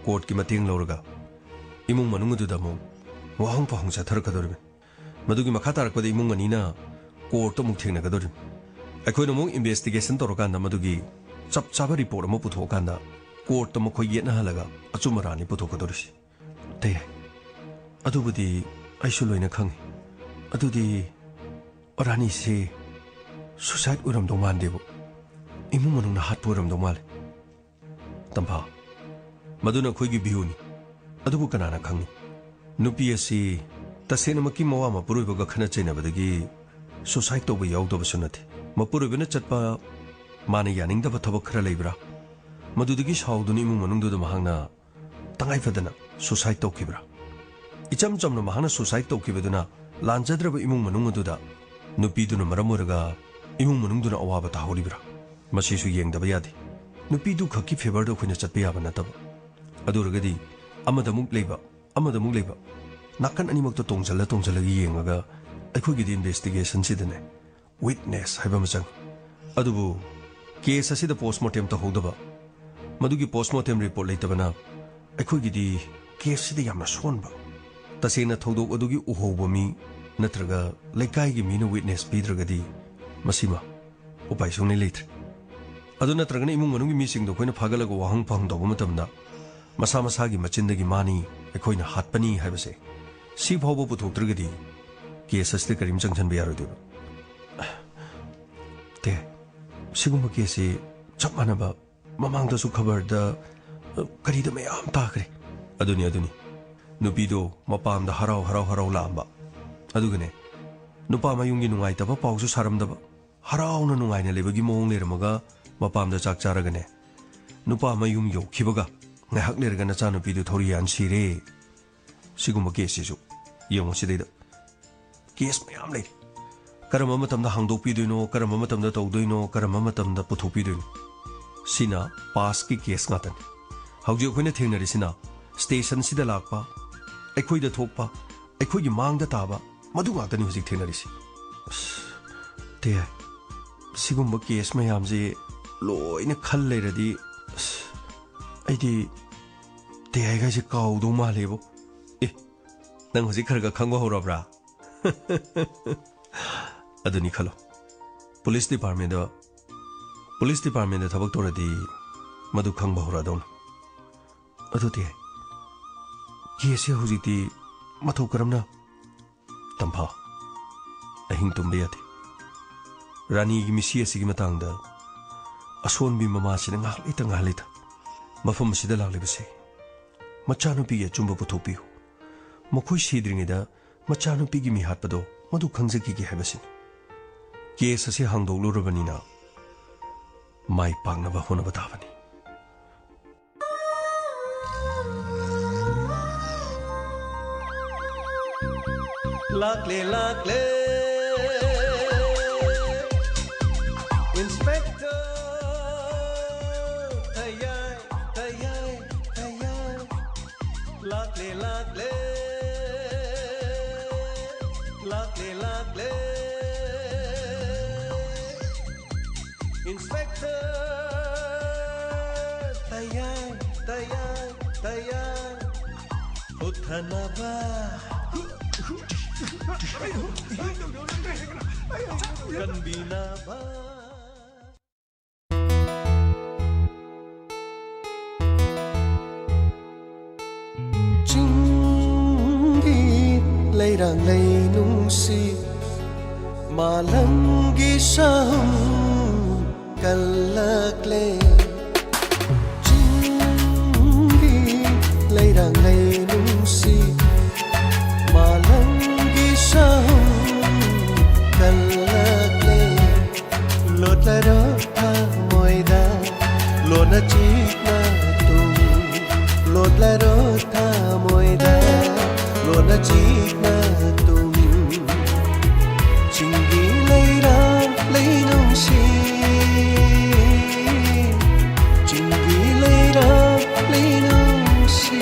ꯀꯣꯔꯠꯀꯤ ꯃꯇꯦꯡ ꯂꯧꯔꯒ ꯏꯃꯨꯡ ꯃꯅꯨꯡ ꯑꯗꯨꯗ ꯑꯃꯨꯛ ꯋꯥꯍꯪ ꯄꯥꯎꯍꯪ ꯆꯠꯊꯔꯛꯀꯗꯧꯔꯤꯕꯅꯤ ꯃꯗꯨꯒꯤ ꯃꯈꯥ ꯇꯥꯔꯛꯄꯗ ꯏꯃꯨꯡ ꯑꯅꯤꯅ ꯀꯣꯔꯠꯇ ꯑꯃꯨꯛ ꯊꯦꯡꯅꯒꯗꯧꯔꯤꯕꯅꯤ ꯑꯩꯈꯣꯏꯅ ꯑꯃꯨꯛ ꯏꯟꯚꯦꯁꯇꯤꯒꯦꯁꯟ ꯇꯧꯔꯀꯥꯟꯗ ꯃꯗꯨꯒꯤ ꯆꯞ ꯆꯥꯕ ꯔꯤꯄꯣꯔꯠ ꯑꯃ ꯄꯨꯊꯣꯛꯑꯀꯥꯟꯗ ꯀꯣꯔꯠꯇ ꯃꯈꯣꯏ ꯌꯦꯠꯅꯍꯜꯂꯒ ꯑꯆꯨꯝ ꯑꯔꯥꯟꯅꯤ ꯄꯨꯊꯣꯛꯀꯗꯧꯔꯤꯁꯤ ꯇꯩ ꯑꯗꯨꯕꯨꯗꯤ ꯑꯩꯁꯨ ꯂꯣꯏꯅ ꯈꯪꯉꯤ ꯑꯗꯨꯗꯤ ꯔꯥꯅꯤꯁꯤ ꯁꯨꯁꯥꯏꯠ ꯑꯣꯏꯔꯝꯗꯧ ꯃꯥꯟꯗꯦꯕꯨ ꯏꯃꯨꯡ ꯃꯅꯨꯡꯅ ꯍꯥꯠꯄ ꯑꯣꯏꯔꯝꯗꯧ ꯃꯥꯜꯂꯦ ꯇꯝꯐꯥ ꯃꯗꯨꯅ ꯑꯩꯈꯣꯏꯒꯤ ꯚ꯭ꯌꯨꯅꯤ ꯑꯗꯨꯕꯨ ꯀꯅꯥꯅ ꯈꯪꯅꯤ ꯅꯨꯄꯤ ꯑꯁꯤ ꯇꯁꯦꯡꯅꯃꯛꯀꯤ ꯃꯋꯥ ꯃꯄꯨꯔꯣꯏꯕꯒ ꯈꯟꯅ ꯆꯩꯅꯕꯗꯒꯤ ꯁꯨꯁꯥꯏꯠ ꯇꯧꯕ ꯌꯥꯎꯗꯕꯁꯨ ꯅꯠꯇꯦ ꯃꯄꯨꯔꯣꯏꯕꯅ ꯆꯠꯄ ꯃꯥꯅ ꯌꯥꯅꯤꯡꯗꯕ ꯊꯕꯛ ꯈꯔ ꯂꯩꯕ꯭ꯔꯥ ꯃꯗꯨꯗꯒꯤ ꯁꯥꯎꯗꯨꯅ ꯏꯃꯨꯡ ꯃꯅꯨꯡꯗꯨꯗ ꯃꯍꯥꯛꯅ ꯇꯉꯥꯏꯐꯗꯅ ꯁꯨꯁꯥꯏꯠ ꯇꯧꯈꯤꯕ꯭ꯔꯥ ꯏꯆꯝ ꯆꯝꯅ ꯃꯍꯥꯛꯅ ꯁꯨꯁꯥꯏꯠ ꯇꯧꯈꯤꯕꯗꯨꯅ ꯂꯥꯟꯖꯗ꯭ꯔꯕ ꯏꯃꯨꯡ ꯃꯅꯨꯡ ꯑꯗꯨꯗ ꯅꯨꯄꯤꯗꯨꯅ ꯃꯔꯝ ꯑꯣꯏꯔꯒ ꯏꯃꯨꯡ ꯃꯅꯨꯡꯗꯨꯅ ꯑꯋꯥꯕ ꯇꯥꯍꯧꯔꯤꯕ꯭ꯔꯥ ꯃꯁꯤꯁꯨ ꯌꯦꯡꯗꯕ ꯌꯥꯗꯦ ꯅꯨꯄꯤꯗꯨ ꯈꯛꯀꯤ ꯐꯦꯚꯔꯗ ꯑꯩꯈꯣꯏꯅ ꯆꯠꯄ ꯌꯥꯕ ꯅꯠꯇꯕ ꯑꯗꯨ ꯑꯣꯏꯔꯒꯗꯤ ꯑꯃꯗ ꯑꯃꯨꯛ ꯂꯩꯕ ꯅꯥꯀꯟ ꯑꯅꯤꯃꯛꯇ ꯇꯣꯡꯖꯜꯂꯒ ꯌꯦꯡꯉꯒ ꯑꯩꯈꯣꯏꯒꯤꯗꯤ ꯏꯟꯚꯦꯁꯇꯤꯒꯦꯁꯟꯁꯤꯗꯅꯦ ꯋꯤꯠꯅꯦꯁ ꯍꯥꯏꯕ ꯑꯃ ꯆꯪꯏ ꯑꯗꯨꯕꯨ ꯀꯦꯁ ꯑꯁꯤꯗ ꯄꯣꯁꯃꯣꯔꯇꯦꯝ ꯇꯧꯍꯧꯗꯕ ꯃꯗꯨꯒꯤ ꯄꯣꯁꯃꯣꯔꯇꯦꯝ ꯔꯤꯄꯣꯔꯠ ꯂꯩꯇꯕꯅ ꯑꯩꯈꯣꯏꯒꯤꯗꯤ ꯀꯦꯁꯁꯤꯗ ꯌꯥꯝꯅ ꯁꯣꯟꯕ ꯇꯁꯦꯡꯅ ꯊꯧꯗꯣꯛ ꯑꯗꯨꯒꯤ ꯎꯍꯧꯕ ꯃꯤ ꯅꯠꯇ꯭ꯔꯒ ꯂꯩꯀꯥꯏꯒꯤ ꯃꯤꯅ ꯋꯤꯠꯅꯦꯁ ꯄꯤꯗ꯭ꯔꯒꯗꯤ ꯃꯁꯤꯃ ꯎꯄꯥꯏ ꯁꯨꯡꯂꯩ ꯂꯩꯇ꯭ꯔꯦ ꯑꯗꯨ ꯅꯠꯇ꯭ꯔꯒꯅ ꯏꯃꯨꯡ ꯃꯅꯨꯡꯒꯤ ꯃꯤꯁꯤꯡꯗꯣ ꯑꯩꯈꯣꯏꯅ ꯐꯥꯒꯠꯂꯒ ꯋꯥꯍꯪ ꯄꯥꯎꯍꯪ ꯇꯧꯕ ꯃꯇꯝꯗ ꯃꯁꯥ ꯃꯁꯥꯒꯤ ꯃꯆꯤꯟꯗꯒꯤ ꯃꯥꯅꯤ ꯑꯩꯈꯣꯏꯅ ꯍꯥꯠꯄꯅꯤ ꯍꯥꯏꯕꯁꯦ ꯁꯤ ꯐꯥꯎꯕ ꯄꯨꯊꯣꯛꯇ꯭ꯔꯒꯗꯤ ꯀꯦꯁ ꯑꯁꯤꯗ ꯀꯔꯤꯝ ꯆꯪꯁꯤꯟꯕ ꯌꯥꯔꯣꯏꯗꯣꯏꯕ ꯇꯦ ꯁꯤꯒꯨꯝꯕ ꯀꯦꯁꯁꯤ ꯆꯞ ꯃꯥꯟꯅꯕ ꯃꯃꯥꯡꯗꯁꯨ ꯈꯕꯔꯗ ꯀꯔꯤꯗ ꯃꯌꯥꯝ ꯇꯥꯈ꯭ꯔꯦ ꯑꯗꯨꯅꯤ ꯅꯨꯄꯤꯗꯣ ꯃꯄꯥꯝꯗ ꯍꯔꯥꯎ ꯂꯥꯛꯑꯝꯕ ꯑꯗꯨꯒꯅꯦ ꯅꯨꯄꯥ ꯃꯌꯨꯝꯒꯤ ꯅꯨꯡꯉꯥꯏꯇꯕ ꯄꯥꯎꯁꯨ ꯁꯥꯔꯝꯗꯕ ꯍꯔꯥꯎꯅ ꯅꯨꯡꯉꯥꯏꯅ ꯂꯩꯕꯒꯤ ꯃꯑꯣꯡ ꯂꯩꯔꯝꯃꯒ ꯃꯄꯥꯝꯗ ꯆꯥꯛ ꯆꯥꯔꯒꯅꯦ ꯅꯨꯄꯥ ꯃꯌꯨꯝ ꯌꯧꯈꯤꯕꯒ ꯉꯥꯏꯍꯥꯛ ꯂꯩꯔꯒ ꯅꯆꯥꯅꯨꯄꯤꯗꯨ ꯊꯧꯔꯤ ꯌꯥꯟ ꯁꯤꯔꯦ ꯁꯤꯒꯨꯝꯕ ꯀꯦꯁꯁꯤꯁꯨ ꯌꯦꯡꯉꯨ ꯁꯤꯗꯩꯗ ꯀꯦꯁ ꯃꯌꯥꯝ ꯂꯩꯔꯤ ꯀꯔꯝꯕ ꯃꯇꯝꯗ ꯍꯥꯡꯗꯣꯛꯄꯤꯗꯣꯏꯅꯣ ꯀꯔꯝꯕ ꯃꯇꯝꯗ ꯇꯧꯗꯣꯏꯅೋ ꯀꯔꯝꯕ ꯃꯇꯝꯗ ꯄꯨꯊꯣꯛꯄꯤꯗꯣꯏꯅꯣ ꯁꯤꯅ ꯄꯥꯁꯀꯤ ꯀꯦꯁ ꯉꯥꯛꯇꯅꯤ ꯍꯧꯖꯤꯛ ꯑꯩꯈꯣꯏꯅ ꯊꯦꯡꯅꯔꯤꯁꯤꯅ ꯁ꯭ꯇꯦꯁꯟꯁꯤꯗ ꯂꯥꯛꯄ ꯑꯩꯈꯣꯏꯗ ꯊꯣꯛꯄ ꯑꯩꯈꯣꯏꯒꯤ ꯃꯥꯡꯗ ꯇꯥꯕ ꯃꯗꯨ ꯉꯥꯛꯇꯅꯤ ꯍꯧꯖꯤꯛ ꯊꯦꯡꯅꯔꯤꯁꯤ ꯇꯦ ꯁꯤꯒꯨꯝꯕ ꯀꯦꯁ ꯃꯌꯥꯝꯁꯦ ꯂꯣꯏꯅ ꯈꯜ ꯂꯩꯔꯗꯤ ꯑꯩꯗꯤ ꯇꯦ ꯍꯥꯏꯒꯥꯏꯁꯦ ꯀꯥꯎꯗꯧ ꯃꯥꯜꯂꯦꯕꯣ ꯅꯪ ꯍꯧꯖꯤꯛ ꯈꯔ ꯈꯪꯕ ꯍꯧꯔꯕ꯭ꯔꯥ ꯑꯗꯨꯅꯤ ꯈꯜꯂꯣ ꯄꯨꯂꯤꯁ ꯗꯤꯄꯥꯔꯠꯃꯦꯟꯗ ꯊꯕꯛ ꯇꯧꯔꯗꯤ ꯃꯗꯨ ꯈꯪꯕ ꯍꯧꯔꯛꯑꯗꯧꯅꯤ ꯑꯗꯨꯗꯤ ꯀꯦꯁꯁꯦ ꯍꯧꯖꯤꯛꯇꯤ ꯃꯊꯧ ꯀꯔꯝꯅ ꯇꯝꯐꯥ ꯑꯍꯤꯡ ꯇꯨꯝꯕ ꯌꯥꯗꯦ ꯔꯥꯅꯤꯒꯤ ꯃꯤꯁꯤ ꯑꯁꯤꯒꯤ ꯃꯇꯥꯡꯗ ꯑꯁꯣꯟꯕꯤ ꯃꯃꯥꯁꯤꯅ ꯉꯥꯏꯍꯥꯛ ꯂꯩꯇ ꯃꯐꯝ ꯑꯁꯤꯗ ꯂꯥꯛꯂꯤꯕꯁꯦ ꯃꯆꯥꯅꯨꯄꯤꯒꯤ ꯑꯆꯨꯝꯕ ꯄꯨꯊꯣꯛꯄꯤꯌꯨ ꯃꯈꯣꯏ ꯁꯤꯗ꯭ꯔꯤꯉꯩꯗ ꯃꯆꯥꯅꯨꯄꯤꯒꯤ ꯃꯤ ꯍꯥꯠꯄꯗꯣ ꯃꯗꯨ ꯈꯪꯖꯈꯤꯒꯦ ꯍꯥꯏꯕꯁꯤꯅꯤ ꯀꯦꯁ ꯑꯁꯤ ꯍꯥꯡꯗꯣꯛꯂꯨꯔꯕꯅꯤꯅ ꯃꯥꯏ ꯄꯥꯛꯅꯕ ꯍꯣꯠꯅꯕ ꯇꯥꯕꯅꯤ Lakle Inspector Tayay Lakle Inspector Tayay Uthanaba Kanbinaba Chingi leirang leinungsi malangi sahum kallakle ꯂꯩꯔꯥꯡꯂꯩ ꯅꯨꯡꯁꯤ ꯃꯥꯂꯪꯒꯤ ꯁꯍꯨꯝ ꯀꯜꯂꯛꯂꯦ ꯂꯣꯠꯂꯔꯣ ꯊꯃꯣꯏꯗ ꯂꯣꯟꯅ ꯆꯤꯛꯅ ꯇꯨꯝ ꯂꯣꯠꯂꯔꯣ ꯊꯃꯣꯏꯗ ꯂꯣꯟꯅ ꯆꯤꯛꯅ ꯇꯨꯝ ꯆꯤꯡꯒꯤ ꯂꯩꯔꯥꯡ ꯂꯩꯅꯨꯡꯁꯤ ꯆꯤꯡꯒꯤ ꯂꯩꯔꯥꯡ ꯂꯩꯅꯨꯡꯁꯤ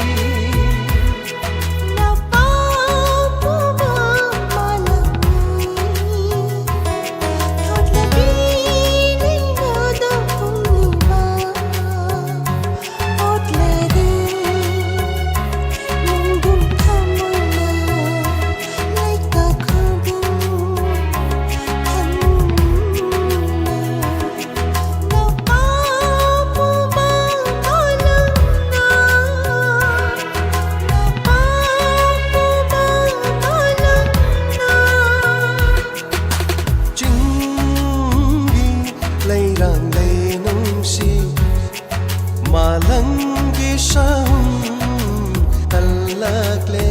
Malangi sahum talakle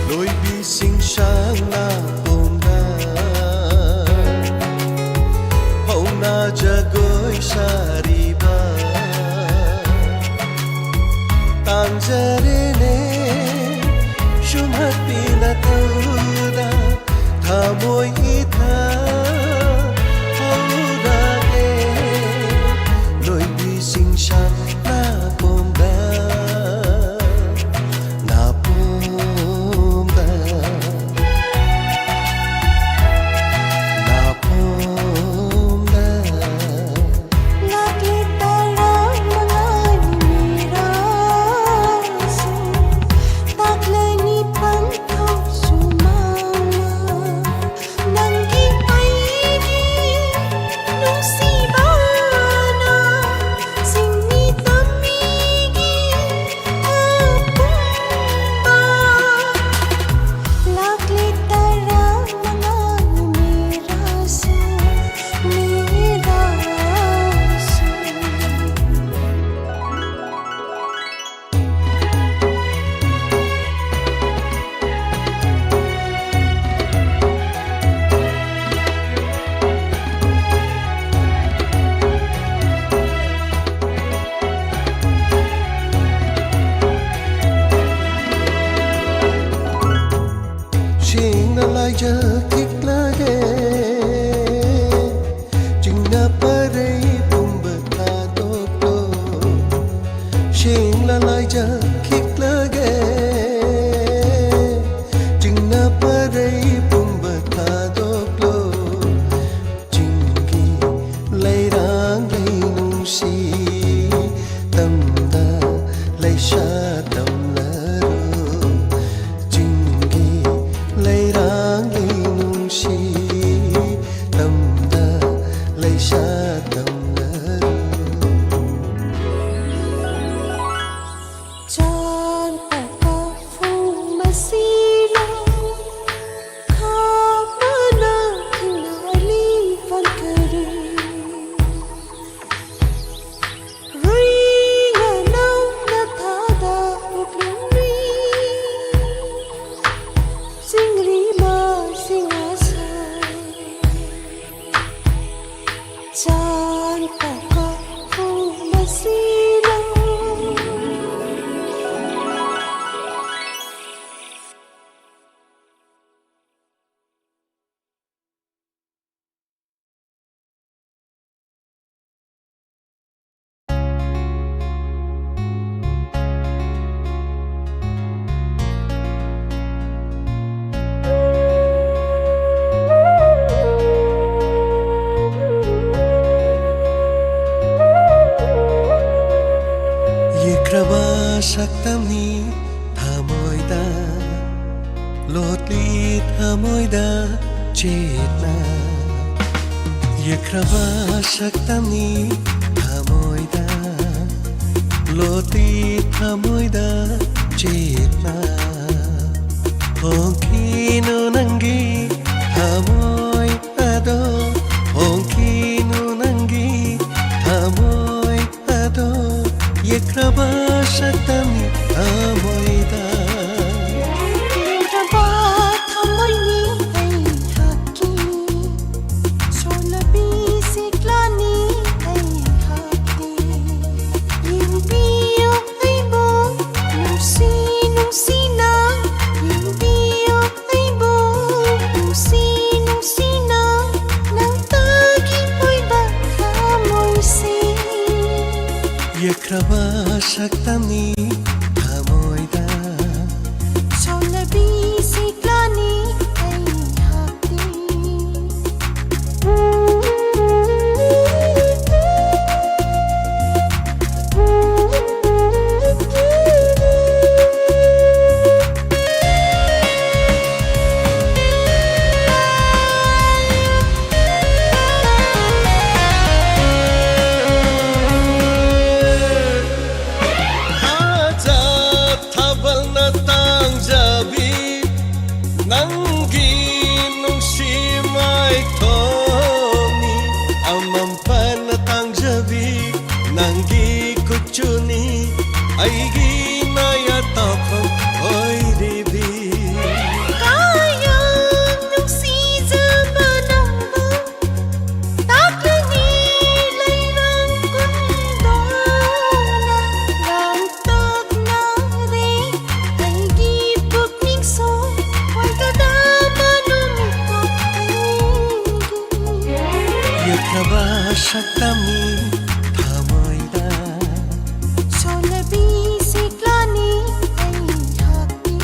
lối bi xinh sáng là jagoi sariba tanjarene shumhat pila tauda thamoi itha hauda e loi bi sing shan na pomda Laja kik lage Jingna parai bumbata doklo Shing la laja kik lage Jingna parai bumbata doklo Jingi lairang lainungsi Tamda laisha tamlaro Jingi lairang tamda laisha tamlaru chan paka phung masila khamana kinali vankare riya nau na thada upri singri ma singasa chan paka phung masila Saktamni thamoida lotli thamoida chetna Yekrava saktamni thamoida ꯂꯣꯇꯤ ꯊꯃꯣꯏꯗ ꯆꯦꯠꯅ ꯍꯣꯡꯈꯤꯅꯨ ꯅꯪꯒꯤ ꯊꯃꯣꯏ ꯑꯗꯣ ꯍꯣꯡꯈꯤꯅꯨ ꯅꯪꯒꯤ ꯊꯃꯣꯏ ꯑꯗꯣ ꯌꯦꯛꯈ꯭ꯔꯕ ꯁꯛꯇꯝꯅꯤ ꯊꯃꯣꯏꯗ ꯌꯦꯛꯈ꯭ꯔꯕ ꯁꯛꯇꯝꯅꯤ ꯊꯃꯣꯏꯗ ꯁꯣꯜꯂꯕꯤ ꯁꯤꯛꯂꯥꯅꯤ ꯑꯩꯍꯥꯛꯇꯤ ꯅꯪꯒꯤ ꯅꯨꯡꯁꯤ ꯃꯥꯏꯊꯣꯡꯅꯤ ꯑꯃꯝꯄꯅ ꯇꯥꯡꯖꯕꯤ ꯅꯪꯒꯤ ꯀꯨꯆꯨꯅꯤ ꯑꯩꯒꯤ ꯅꯌꯥ ꯇꯥꯐꯝ ꯑꯣꯏꯔꯤꯕꯤ ꯀꯥꯌꯥꯝ ꯅꯨꯡꯁꯤꯖꯕ ꯅꯪꯕꯨ ꯇꯥꯛꯂꯅꯤ ꯂꯩꯔꯥꯡ ꯀꯨꯟꯗꯣꯅ ꯂꯥꯡꯇꯛꯅꯔꯦ ꯑꯩꯒꯤ ꯄꯨꯛꯅꯤꯡꯁꯨ ꯌꯦꯛꯈ꯭ꯔꯕ ꯁꯛꯇꯝꯅꯤ ꯊꯃꯣꯏꯗ ꯁꯣꯜꯂꯕꯤ ꯁꯤꯛꯂꯥꯅꯤ ꯑꯩꯍꯥꯛꯇꯤ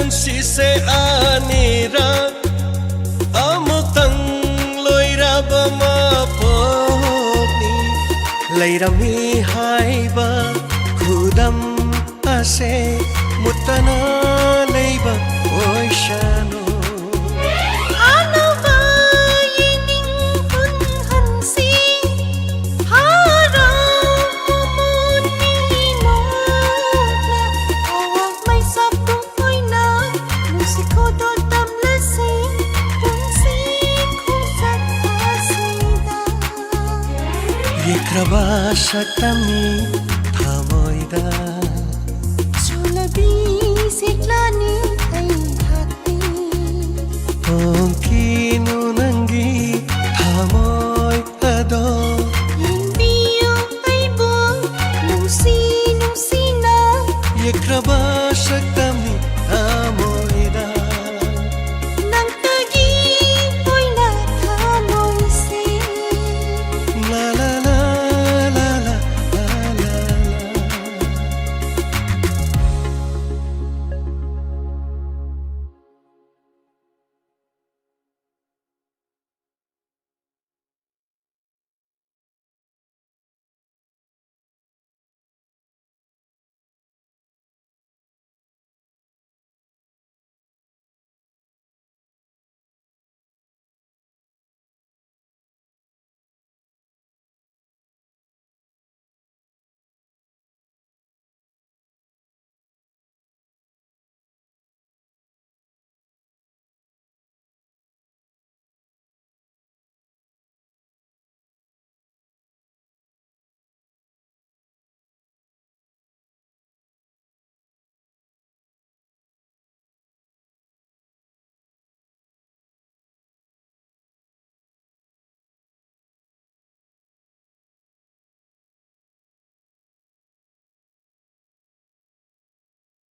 ꯁꯤꯁꯦ ꯑꯅꯤꯔꯛ ꯑꯃꯨꯛꯇꯪ ꯂꯣꯏꯔꯕ ꯃꯄꯣꯛꯅꯤ ꯂꯩꯔꯝꯃꯤ ꯍꯥꯏꯕ ꯈꯨꯗꯝ ꯑꯁꯦ ꯃꯨꯠꯇꯅ ꯂꯩꯕ ꯑꯣꯏꯁꯅꯨ ꯑꯅꯧꯕ ꯌꯦꯡꯅꯤꯡ ꯍꯨꯟꯍꯟꯁꯤ ꯍꯔꯥꯎ ꯃꯃꯣꯟꯅꯤ ꯅꯣꯛꯅ ꯑꯋꯥꯡ ꯃꯩꯁꯥꯄꯨꯡ ꯑꯣꯏꯅ ꯅꯨꯡꯁꯤ ꯈꯣꯗꯣꯜ ꯇꯝꯂꯁꯤ ꯄꯨꯟꯁꯤ ꯈꯣꯡꯆꯠ ꯑꯁꯤꯗ ꯌꯦꯛꯈ꯭ꯔꯕ ꯁꯛꯇꯝꯅꯤ ꯊꯃꯣꯏꯗ ꯁꯣꯜꯂꯕꯤ ꯁꯤꯛꯂꯥꯅꯤ ꯑꯩꯍꯥꯛꯇꯤ ꯍꯣꯡꯈꯤꯅꯨ